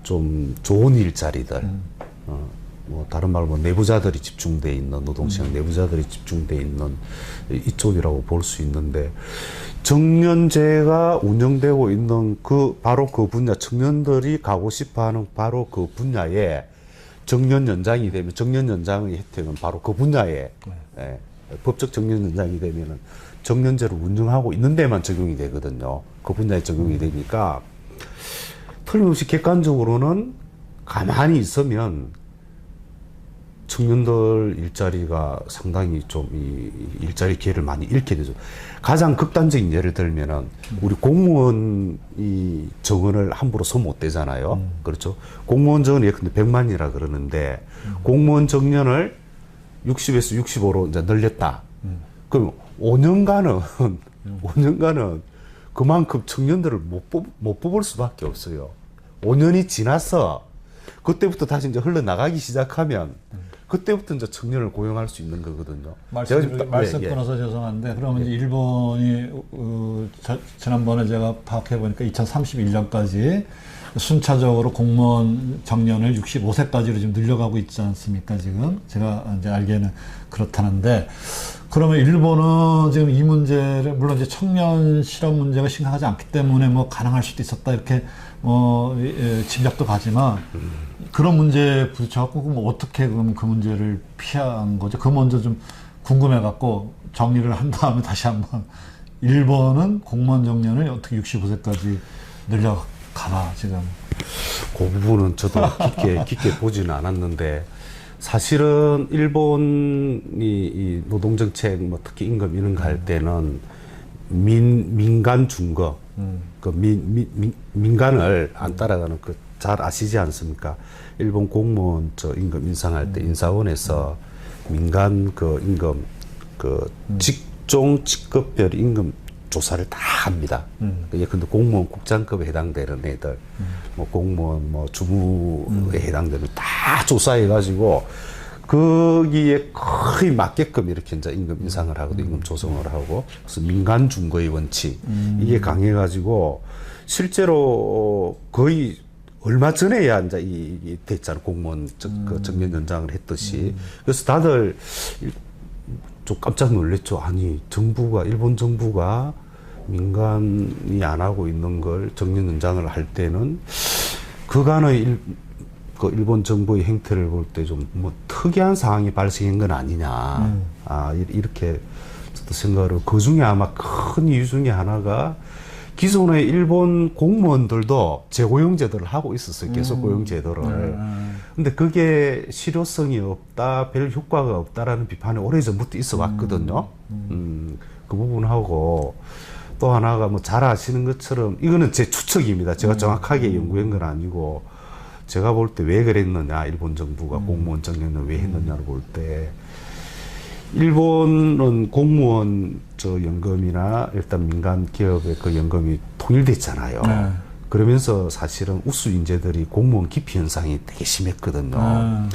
좀 좋은 일자리들, 뭐 다른 말로 뭐 내부자들이 집중돼 있는 노동시장 내부자들이 집중돼 있는 이쪽이라고 볼 수 있는데 정년제가 운영되고 있는 바로 그 분야 청년들이 가고 싶어하는 바로 그 분야에 정년 연장이 되면 정년 연장의 혜택은 바로 그 분야에 예, 법적 정년 연장이 되면은 정년제를 운영하고 있는 데만 적용이 되거든요. 그 분야에 적용이 되니까 틀림없이 객관적으로는 가만히 있으면 청년들 일자리가 상당히 좀 이 일자리 기회를 많이 잃게 되죠. 가장 극단적인 예를 들면은 우리 공무원 이 정원을 함부로 손 못 대잖아요. 그렇죠. 공무원 정원이 예컨대 100만이라 그러는데 공무원 정년을 60에서 65로 이제 늘렸다. 그럼 5년간은 그만큼 청년들을 못 뽑을 수밖에 없어요. 5년이 지나서 그때부터 다시 이제 흘러나가기 시작하면 그때부터 이제 청년을 고용할 수 있는 거거든요. 말씀 끊어서 죄송한데 그러면 이제 일본이 지난번에 제가 파악해 보니까 2031년까지 순차적으로 공무원 정년을 65세까지로 지금 늘려가고 있지 않습니까? 지금 제가 이제 알기에는 그렇다는데 그러면 일본은 지금 이 문제를 물론 이제 청년 실업 문제가 심각하지 않기 때문에 뭐 가능할 수도 있었다 이렇게 짐작도 가지만 그런 문제에 부딪혀갖고 그럼 어떻게 그럼 그 문제를 피한 거죠? 그 먼저 좀 궁금해갖고 정리를 한 다음에 다시 한번 일본은 공무원 정년을 어떻게 65세까지 늘려가나 지금? 그 부분은 저도 깊게 보지는 않았는데 사실은 일본이 이 노동정책 뭐 특히 임금 이런 거 할 때는 민간 준거 그 민간을 안 따라가는 그 잘 아시지 않습니까? 일본 공무원 임금 인상할 때 인사원에서 민간 그 임금 그 직종 직급별 임금 조사를 다 합니다. 예컨대 공무원 국장급에 해당되는 애들, 뭐 공무원 뭐 주무에 해당되는 다 조사해가지고 거기에 거의 맞게끔 이렇게 이제 임금 인상을 하고 임금 조정을 하고 그래서 민간 준거의 원칙 이게 강해가지고 실제로 거의 얼마 전에야 이제 이 됐잖아 공무원 그 정년 연장을 했듯이 그래서 다들 좀 깜짝 놀랐죠. 아니 일본 정부가 민간이 안 하고 있는 걸 정년 연장을 할 때는 그간의 일본 정부의 행태를 볼 때 좀 뭐 특이한 상황이 발생한 건 아니냐. 이렇게 저도 생각을 그 중에 아마 큰 이유 중에 하나가 기존의 일본 공무원들도 재고용 제도를 하고 있었어요. 계속 고용 제도를. 근데 그게 실효성이 없다, 별 효과가 없다라는 비판이 오래전부터 있어 왔거든요. 그 부분하고 또 하나가 뭐 잘 아시는 것처럼 이거는 제 추측입니다. 제가 정확하게 연구한 건 아니고 제가 볼 때 왜 그랬느냐, 일본 정부가 공무원 정년을 왜 했느냐를 볼 때 일본은 공무원 연금이나 일단 민간 기업의 그 연금이 통일됐잖아요. 네. 그러면서 사실은 우수 인재들이 공무원 기피 현상이 되게 심했거든요.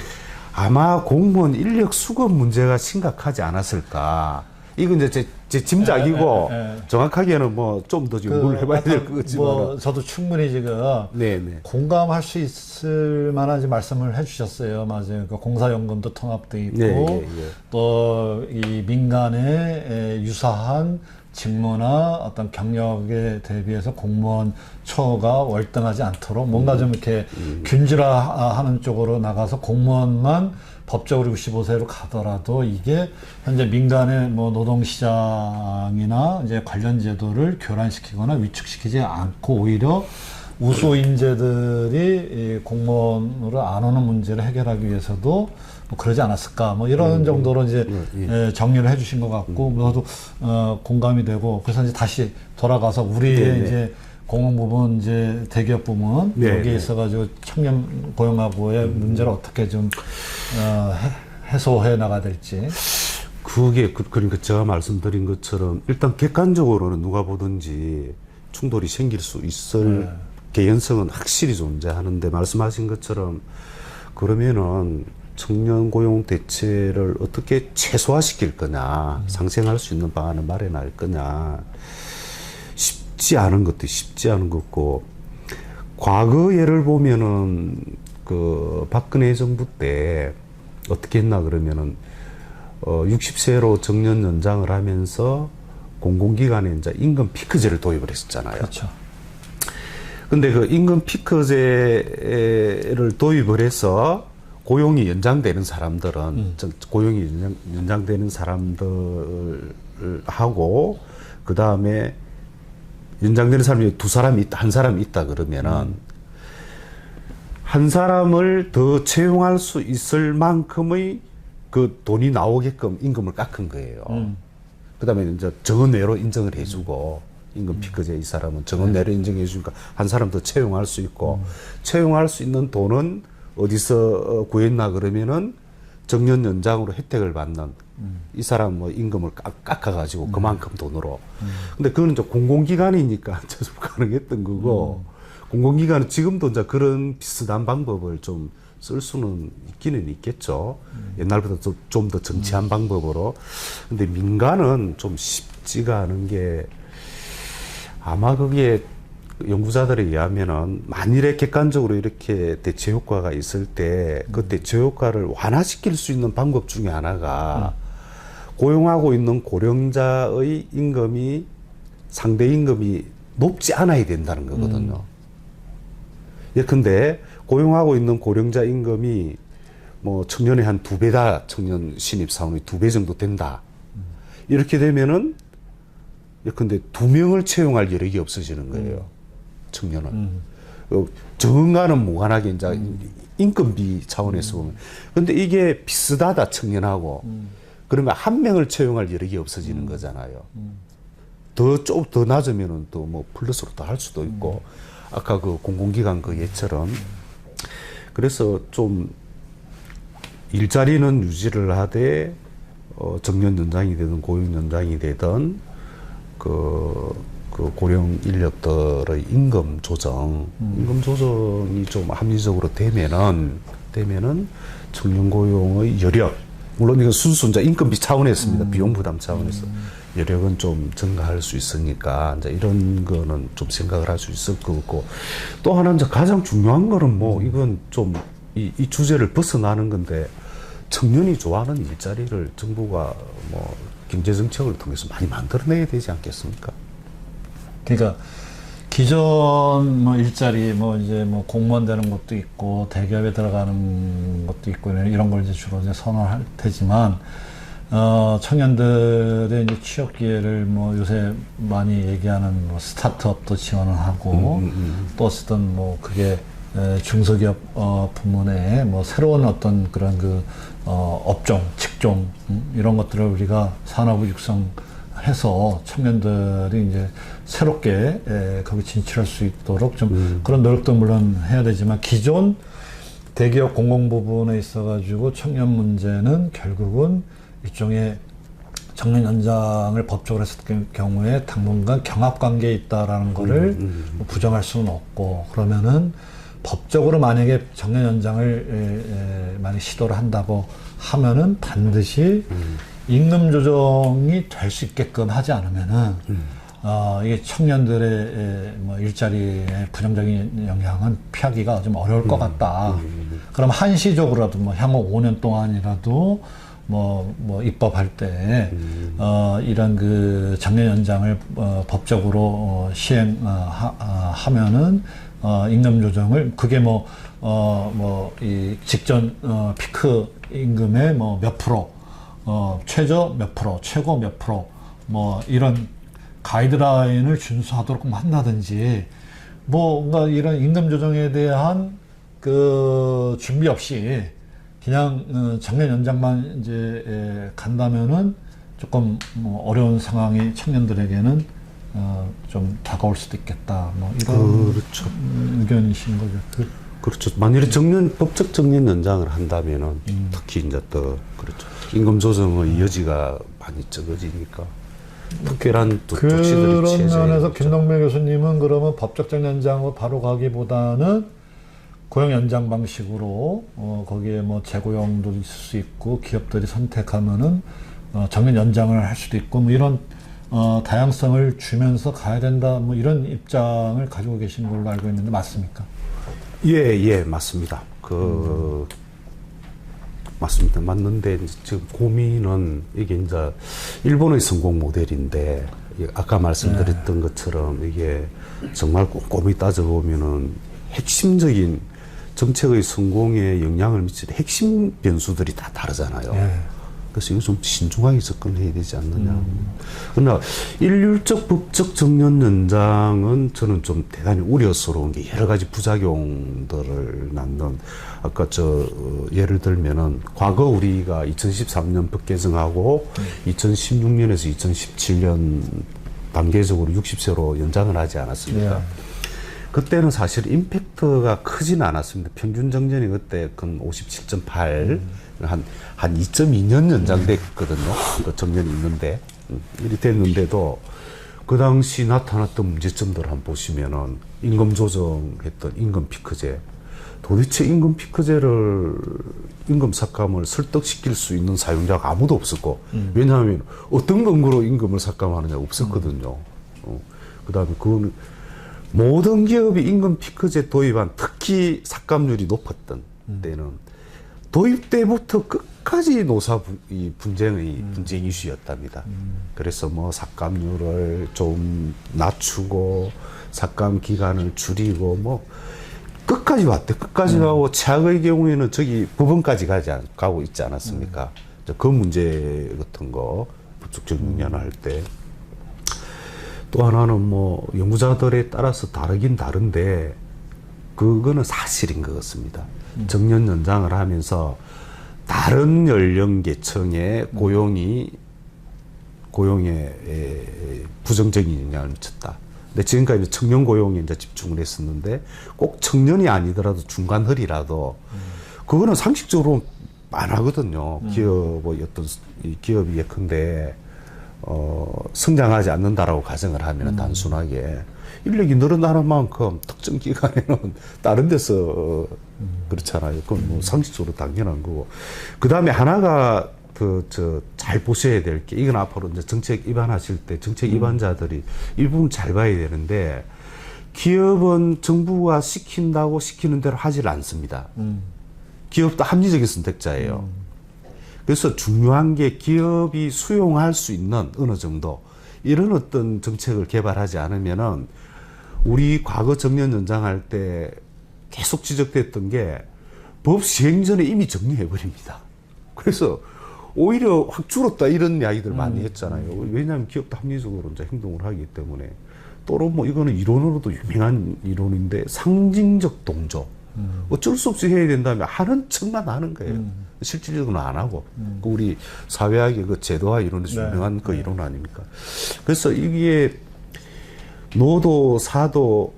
아마 공무원 인력 수급 문제가 심각하지 않았을까. 이건 이제 제 짐작이고 정확하게는 뭐 좀 더 연구를 해봐야 될 거지만 뭐 저도 충분히 지금 네네. 공감할 수 있을 만한 말씀을 해주셨어요. 맞아요. 그 공사연금도 통합돼 있고 네, 또 이 민간에 유사한 직무나 어떤 경력에 대비해서 공무원 처우가 월등하지 않도록 뭔가 좀 이렇게 균질화하는 쪽으로 나가서 공무원만 법적으로 65세로 가더라도 이게 현재 민간의 뭐 노동시장이나 이제 관련 제도를 교란시키거나 위축시키지 않고 오히려 우수 인재들이 이 공무원으로 안 오는 문제를 해결하기 위해서도 뭐 그러지 않았을까 뭐 이런 정도로 이제 예, 정리를 해주신 것 같고 저도 공감이 되고 그래서 이제 다시 돌아가서 우리의 이제 공공 부문 이제 대기업 부문 여기에 있어가지고 청년 고용하고의 문제를 어떻게 좀 해소해 나가야 될지. 그게 그러니까 제가 말씀드린 것처럼 일단 객관적으로는 누가 보든지 충돌이 생길 수 있을 개연성은 확실히 존재하는데 말씀하신 것처럼 그러면은 청년 고용 대체를 어떻게 최소화시킬 거냐, 상생할 수 있는 방안을 마련할 거냐, 쉽지 않은 것도 쉽지 않은 거고, 과거 예를 보면은 그 박근혜 정부 때 어떻게 했나 그러면은 60세로 정년 연장을 하면서 공공기관에 이제 임금 피크제를 도입을 했었잖아요. 그렇죠. 근데 그 임금 피크제를 도입을 해서 고용이 연장되는 사람들은 고용이 연장되는 사람들하고 그 다음에 연장되는 사람이 두 사람이 있다, 한 사람이 있다 그러면은 한 사람을 더 채용할 수 있을 만큼의 그 돈이 나오게끔 임금을 깎은 거예요. 그 다음에 이제 정원외로 인정을 해주고 임금 피크제 이 사람은 정원외로 인정해 주니까 한 사람 더 채용할 수 있고 채용할 수 있는 돈은 어디서 구했나 그러면은 정년 연장으로 혜택을 받는 이 사람 뭐 임금을 깎아가지고 그만큼 돈으로. 근데 그거는 이제 공공기관이니까 계속 가능했던 거고 공공기관은 지금도 이제 그런 비슷한 방법을 좀 쓸 수는 있기는 있겠죠. 옛날보다 좀 더 정치한 방법으로. 근데 민간은 좀 쉽지가 않은 게 아마 그게 연구자들에 의하면은 만일에 객관적으로 이렇게 대체 효과가 있을 때 그 대체 효과를 완화시킬 수 있는 방법 중에 하나가 고용하고 있는 고령자의 임금이 상대 임금이 높지 않아야 된다는 거거든요. 예컨대 고용하고 있는 고령자 임금이 뭐 청년의 한 2배다, 청년 신입 사원의 2배 정도 된다. 이렇게 되면은 예컨대 2명을 채용할 여력이 없어지는 거예요. 청년은. 적응과는 무관하게 이제 인건비 차원에서 보면. 근데 이게 비슷하다, 청년하고. 그러면 1명을 채용할 여력이 없어지는 거잖아요. 더 낮으면은 또 뭐 플러스로 더 할 수도 있고. 아까 그 공공기관 그 예처럼. 그래서 좀 일자리는 유지를 하되 정년 연장이 되든 고용 연장이 되든 그 고령 인력들의 임금 조정이 좀 합리적으로 되면은 청년 고용의 여력, 물론 이건 순수 이제 인건비 차원에서입니다. 비용 부담 차원에서 여력은 좀 증가할 수 있으니까 이제 이런 거는 좀 생각을 할 수 있을 것 같고, 또 하나 이제 가장 중요한 거는 뭐 이건 좀 이 주제를 벗어나는 건데, 청년이 좋아하는 일자리를 정부가 뭐 경제 정책을 통해서 많이 만들어내야 되지 않겠습니까? 그러니까 기존 뭐 일자리 뭐 이제 뭐 공무원 되는 것도 있고 대기업에 들어가는 것도 있고 이런 걸 이제 주로 이제 선호할 테지만 청년들의 이제 취업 기회를 뭐 요새 많이 얘기하는 뭐 스타트업도 지원을 하고 또 어쨌든 뭐 그게 중소기업 부문에 뭐 새로운 어떤 그런 그 업종, 직종 이런 것들을 우리가 산업을 육성해서 청년들이 이제 새롭게 거기 진출할 수 있도록 좀 그런 노력도 물론 해야 되지만 기존 대기업 공공 부분에 있어가지고 청년 문제는 결국은 일종의 정년 연장을 법적으로 했을 경우에 당분간 경합관계에 있다라는 거를 부정할 수는 없고, 그러면은 법적으로 만약에 정년 연장을 만약 시도를 한다고 하면은 반드시 임금 조정이 될 수 있게끔 하지 않으면은 이게 청년들의 뭐 일자리에 부정적인 영향은 피하기가 좀 어려울 것 같다. 그럼 한시적으로라도 뭐 향후 5년 동안이라도 뭐 입법할 때 이런 그 정년 연장을 법적으로 시행하면은 임금 조정을 그게 이 직전 피크 임금의 뭐 몇 프로, 최저 몇 프로, 최고 몇 프로 뭐 이런 가이드라인을 준수하도록 한다든지 뭔가 이런 임금 조정에 대한 그 준비 없이 그냥 정년 연장만 이제 간다면은 조금 뭐 어려운 상황이 청년들에게는 좀 다가올 수도 있겠다. 뭐 이런 그렇죠. 의견이신 거죠. 그렇죠. 만일에 법적 정년 연장을 한다면은 특히 이제 또 그렇죠. 임금 조정의 여지가 많이 적어지니까 특별한 조치들이 그런 취해져야 면에서 되죠. 김동배 교수님은 그러면 법적 정년장으로 바로 가기보다는 고용 연장 방식으로 거기에 뭐 재고용도 있을 수 있고 기업들이 선택하면은 정년 연장을 할 수도 있고 뭐 이런 다양성을 주면서 가야 된다 뭐 이런 입장을 가지고 계신 걸로 알고 있는데 맞습니까? 예, 맞습니다. 맞습니다. 맞는데 이제 지금 고민은 이게 이제 일본의 성공 모델인데 아까 말씀드렸던 것처럼 이게 정말 꼼꼼히 따져보면은 핵심적인 정책의 성공에 영향을 미치는 핵심 변수들이 다 다르잖아요. 그래서 이거 좀 신중하게 접근해야 되지 않느냐. 그러나 일률적 법적 정년 연장은 저는 좀 대단히 우려스러운 게 여러 가지 부작용들을 낳는 아까 예를 들면은 과거 우리가 2013년 법 개정하고 2016년에서 2017년 단계적으로 60세로 연장을 하지 않았습니까? 그때는 사실 임팩트가 크진 않았습니다. 평균 정년이 그때 근 57.8, 한 2.2년 연장됐거든요. 그 정년이 있는데, 이리 됐는데도 그 당시 나타났던 문제점들을 한번 보시면은 임금 조정했던 임금 피크제, 도대체 임금 피크제를 임금 삭감을 설득시킬 수 있는 사용자가 아무도 없었고, 왜냐하면 어떤 근거로 임금을 삭감하느냐 없었거든요. 그다음에 그 모든 기업이 임금 피크제 도입한 특히 삭감률이 높았던 때는 도입 때부터 끝까지 분쟁 이슈였답니다. 그래서 뭐 삭감률을 좀 낮추고 삭감 기간을 줄이고 뭐 끝까지 왔대. 끝까지 가고 최악의 경우에는 저기 법원까지 가고 있지 않았습니까? 그 문제 같은 거 법적 정년을 할 때. 또 하나는 뭐 연구자들에 따라서 다르긴 다른데 그거는 사실인 것 같습니다. 정년 연장을 하면서 다른 연령 계층의 고용에 부정적인 영향을 미쳤다. 근데 지금까지 청년 고용에 이제 집중을 했었는데 꼭 청년이 아니더라도 중간허리라도 그거는 상식적으로 안 하거든요. 기업의 어떤 기업이 예컨대 성장하지 않는다라고 가정을 하면 단순하게 인력이 늘어나는 만큼 특정 기간에는 다른 데서 그렇잖아요. 그건 뭐 상식적으로 당연한 거고. 그 다음에 하나가 잘 보셔야 될 게 이건 앞으로 이제 정책 입안하실 때 정책 입안자들이 이 부분 잘 봐야 되는데 기업은 정부가 시킨다고 시키는 대로 하질 않습니다. 기업도 합리적인 선택자예요. 그래서 중요한 게 기업이 수용할 수 있는 어느 정도 이런 어떤 정책을 개발하지 않으면은 우리 과거 정년 연장할 때 계속 지적됐던 게 법 시행 전에 이미 정리해버립니다. 그래서 오히려 확 줄었다 이런 이야기들 많이 했잖아요. 왜냐하면 기업도 합리적으로 이제 행동을 하기 때문에 또는 뭐 이거는 이론으로도 유명한 이론인데 상징적 동조. 어쩔 수 없이 해야 된다면 하는 척만 하는 거예요. 실질적으로는 안 하고. 그 우리 사회학의 그 제도화 이론에서 유명한 그 이론 아닙니까? 그래서 이게 노도 사도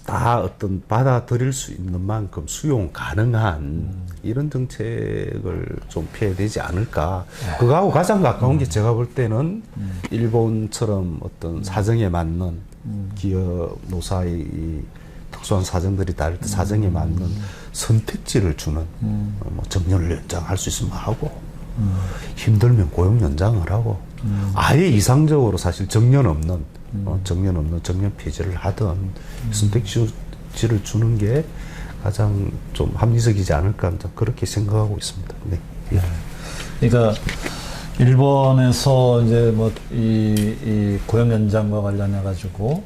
다 어떤 받아들일 수 있는 만큼 수용 가능한 이런 정책을 좀 펴야 되지 않을까. 그거하고 가장 가까운 게 제가 볼 때는 일본처럼 어떤 사정에 맞는 기업 노사의 이 특수한 사정들이 다를 때 사정에 맞는 선택지를 주는 뭐 정년을 연장할 수 있으면 하고 힘들면 고용 연장을 하고 아예 이상적으로 사실 정년 없는 정년 폐지를 하든 선택지를 주는 게 가장 좀 합리적이지 않을까 그렇게 생각하고 있습니다. 네. 그러니까 일본에서 이제 뭐 이 고용 연장과 관련해 가지고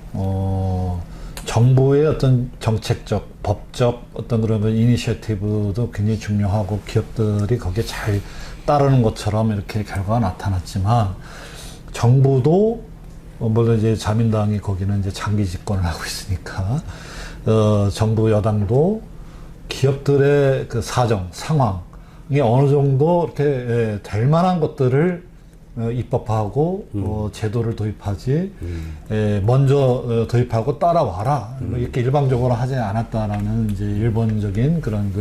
정부의 어떤 정책적, 법적 어떤 그런 이니셔티브도 굉장히 중요하고 기업들이 거기에 잘 따르는 것처럼 이렇게 결과가 나타났지만 정부도 물론 이제 자민당이 거기는 이제 장기 집권을 하고 있으니까, 정부 여당도 기업들의 그 사정, 상황이 어느 정도 이렇게 될 만한 것들을 입법하고 제도를 도입하지 먼저 도입하고 따라와라 이렇게 일방적으로 하지 않았다라는 이제 일본적인 그런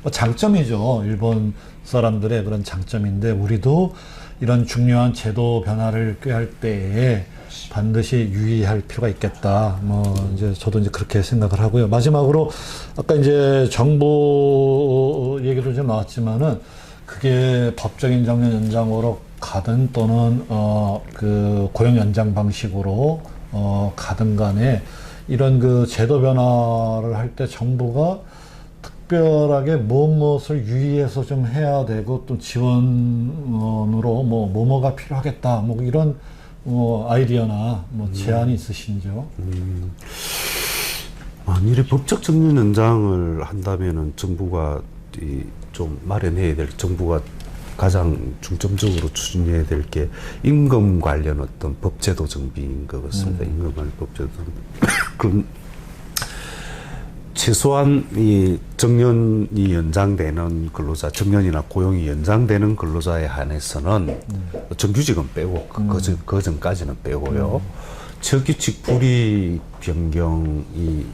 뭐 장점이죠. 일본 사람들의 그런 장점인데 우리도 이런 중요한 제도 변화를 꾀할 때에 반드시 유의할 필요가 있겠다. 뭐 이제 저도 이제 그렇게 생각을 하고요. 마지막으로 아까 이제 정부 얘기도 좀 나왔지만은 그게 법적인 정년 연장으로 가든 또는 그 고용 연장 방식으로 가든 간에 이런 그 제도 변화를 할 때 정부가 특별하게 무엇을 유의해서 좀 해야 되고 또 지원으로 뭐가 필요하겠다 뭐 이런 아이디어나 뭐 제안이 있으신지요? 만일에 법적 정년 연장을 한다면은 정부가 좀 마련해야 될, 정부가 가장 중점적으로 추진해야 될 게 임금 관련 어떤 법제도 정비인 것 같습니다. 임금 관련 법제도. 그럼 최소한 이 정년이 연장되는 근로자, 정년이나 고용이 연장되는 근로자에 한해서는 정규직은 빼고 그 전까지는 빼고요. 적규칙 불이익 변경이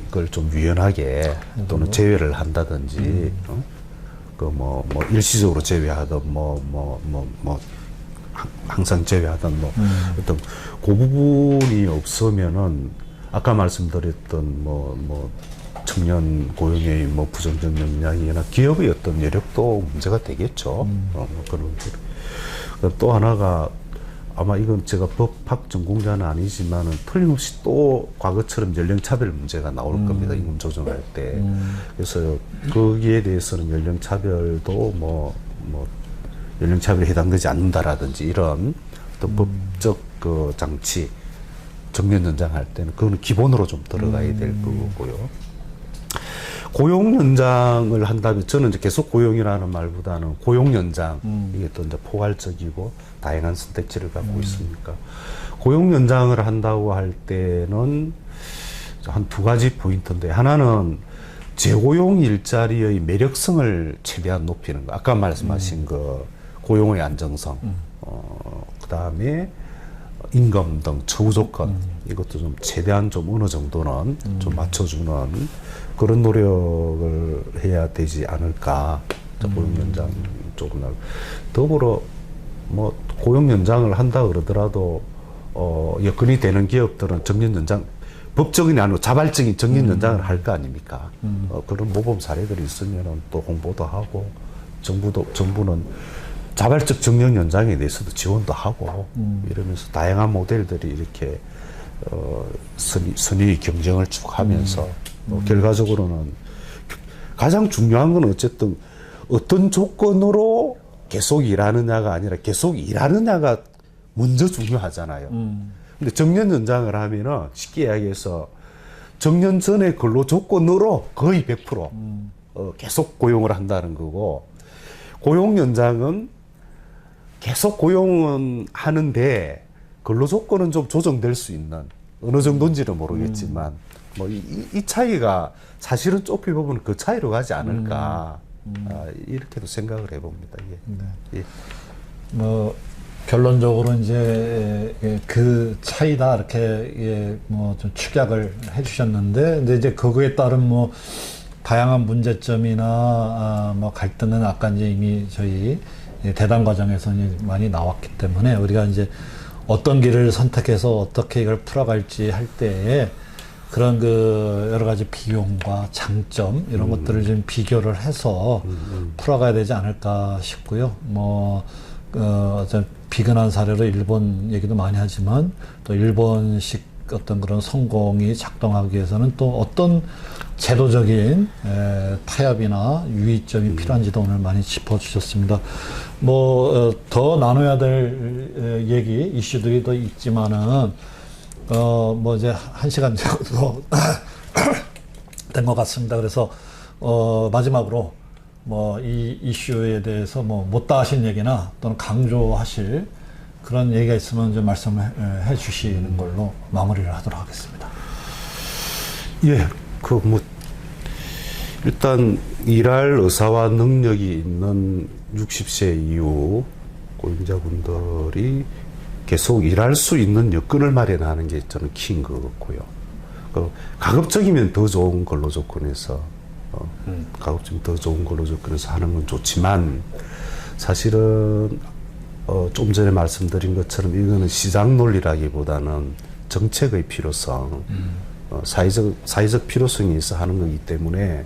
이걸 좀 유연하게 또는 제외를 한다든지, 일시적으로 제외하든 항상 제외하든 어떤 그 부분이 없으면은 아까 말씀드렸던 청년 고용의 부정적 영향이나 기업의 어떤 여력도 문제가 되겠죠. 그런 또 하나가 아마 이건 제가 법학 전공자는 아니지만은 틀림없이 또 과거처럼 연령차별 문제가 나올 겁니다. 임금 조정할 때. 그래서 거기에 대해서는 연령차별도 연령차별에 해당되지 않는다라든지 이런 어떤 법적 그 장치, 정년 연장할 때는 그거는 기본으로 좀 들어가야 될 거고요. 고용 연장을 한다면 저는 이제 계속 고용이라는 말보다는 고용 연장, 이게 또 이제 포괄적이고 다양한 선택지를 갖고 있으니까 고용 연장을 한다고 할 때는 한 두 가지 포인트인데, 하나는 재고용 일자리의 매력성을 최대한 높이는 거. 아까 말씀하신 그 고용의 안정성, 그 다음에 임금 등 처우 조건, 이것도 좀 최대한 좀 어느 정도는 좀 맞춰주는 그런 노력을 해야 되지 않을까. 고용 연장 쪽은. 더불어 고용 연장을 한다 그러더라도 여건이 되는 기업들은 정년 연장, 법적인 아니고 자발적인 정년 연장을 할 거 아닙니까? 그런 모범 사례들이 있으면 또 홍보도 하고 정부는 자발적 정년 연장에 대해서도 지원도 하고 이러면서 다양한 모델들이 이렇게 선의 경쟁을 쭉 하면서 결과적으로는 가장 중요한 건 어쨌든 어떤 조건으로 계속 일하느냐가 아니라 계속 일하느냐가 먼저 중요하잖아요. 근데 정년 연장을 하면은 쉽게 이야기해서 정년 전의 근로 조건으로 거의 100% 계속 고용을 한다는 거고, 고용 연장은 계속 고용은 하는데 근로 조건은 좀 조정될 수 있는, 어느 정도인지는 모르겠지만 이 차이가 사실은 좁히 보면 그 차이로 가지 않을까. 이렇게도 생각을 해봅니다. 예. 네. 결론적으로 이제 그 차이다 이렇게 좀 축약을 해주셨는데, 근데 이제 그거에 따른 다양한 문제점이나 갈등은 아까 이제 이미 저희 대담 과정에서 이제 많이 나왔기 때문에 우리가 이제 어떤 길을 선택해서 어떻게 이걸 풀어갈지 할 때에 그런 그 여러 가지 비용과 장점 이런 것들을 좀 비교를 해서 풀어가야 되지 않을까 싶고요. 비근한 사례로 일본 얘기도 많이 하지만 또 일본식 어떤 그런 성공이 작동하기 위해서는 또 어떤 제도적인 타협이나 유의점이 필요한지도 오늘 많이 짚어주셨습니다. 더 나눠야 될 얘기, 이슈들이 더 있지만은 이제 1시간 정도 된 것 같습니다. 그래서 마지막으로 이 이슈에 대해서 못다 하신 얘기나 또는 강조하실 그런 얘기가 있으면 좀 말씀을 해 주시는 걸로 마무리를 하도록 하겠습니다. 예, 일단 일할 의사와 능력이 있는 60세 이후 고령자분들이 계속 일할 수 있는 여건을 마련하는 게 저는 키인 것 같고요. 가급적이면 더 좋은 근로조건에서 가급적이면 더 좋은 근로조건에서 하는 건 좋지만 사실은 좀 전에 말씀드린 것처럼 이거는 시장 논리라기보다는 정책의 필요성, 사회적 필요성이 있어 하는 거기 때문에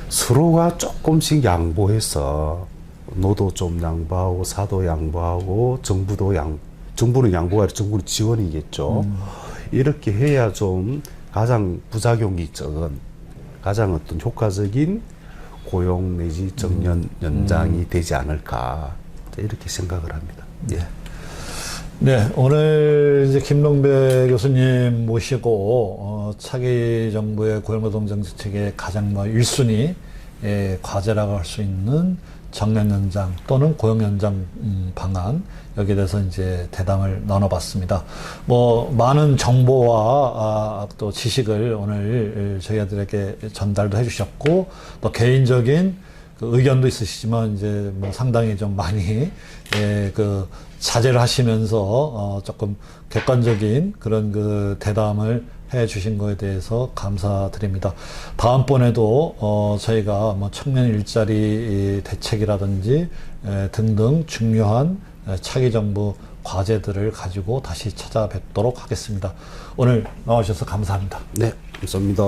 서로가 조금씩 양보해서 노도 좀 양보하고 사도 양보하고 정부는 양보가 아니라 정부는 지원이겠죠. 이렇게 해야 좀 가장 부작용이 적은 가장 어떤 효과적인 고용 내지 정년 연장이 되지 않을까 이렇게 생각을 합니다. 예. 네, 오늘 이제 김동배 교수님 모시고 차기 정부의 고용노동 정책의 가장 1순위 과제라고 할 수 있는 정년 연장 또는 고용 연장 방안 여기에 대해서 이제 대담을 나눠봤습니다. 많은 정보와 또 지식을 오늘 저희들에게 전달도 해주셨고 또 개인적인 그 의견도 있으시지만 이제 상당히 좀 많이 자제를 하시면서 조금 객관적인 그런 그 대담을 해 주신 거에 대해서 감사드립니다. 다음번에도 저희가 청년 일자리 대책이라든지 등등 중요한 차기 정부 과제들을 가지고 다시 찾아뵙도록 하겠습니다. 오늘 나와주셔서 감사합니다. 네, 감사합니다.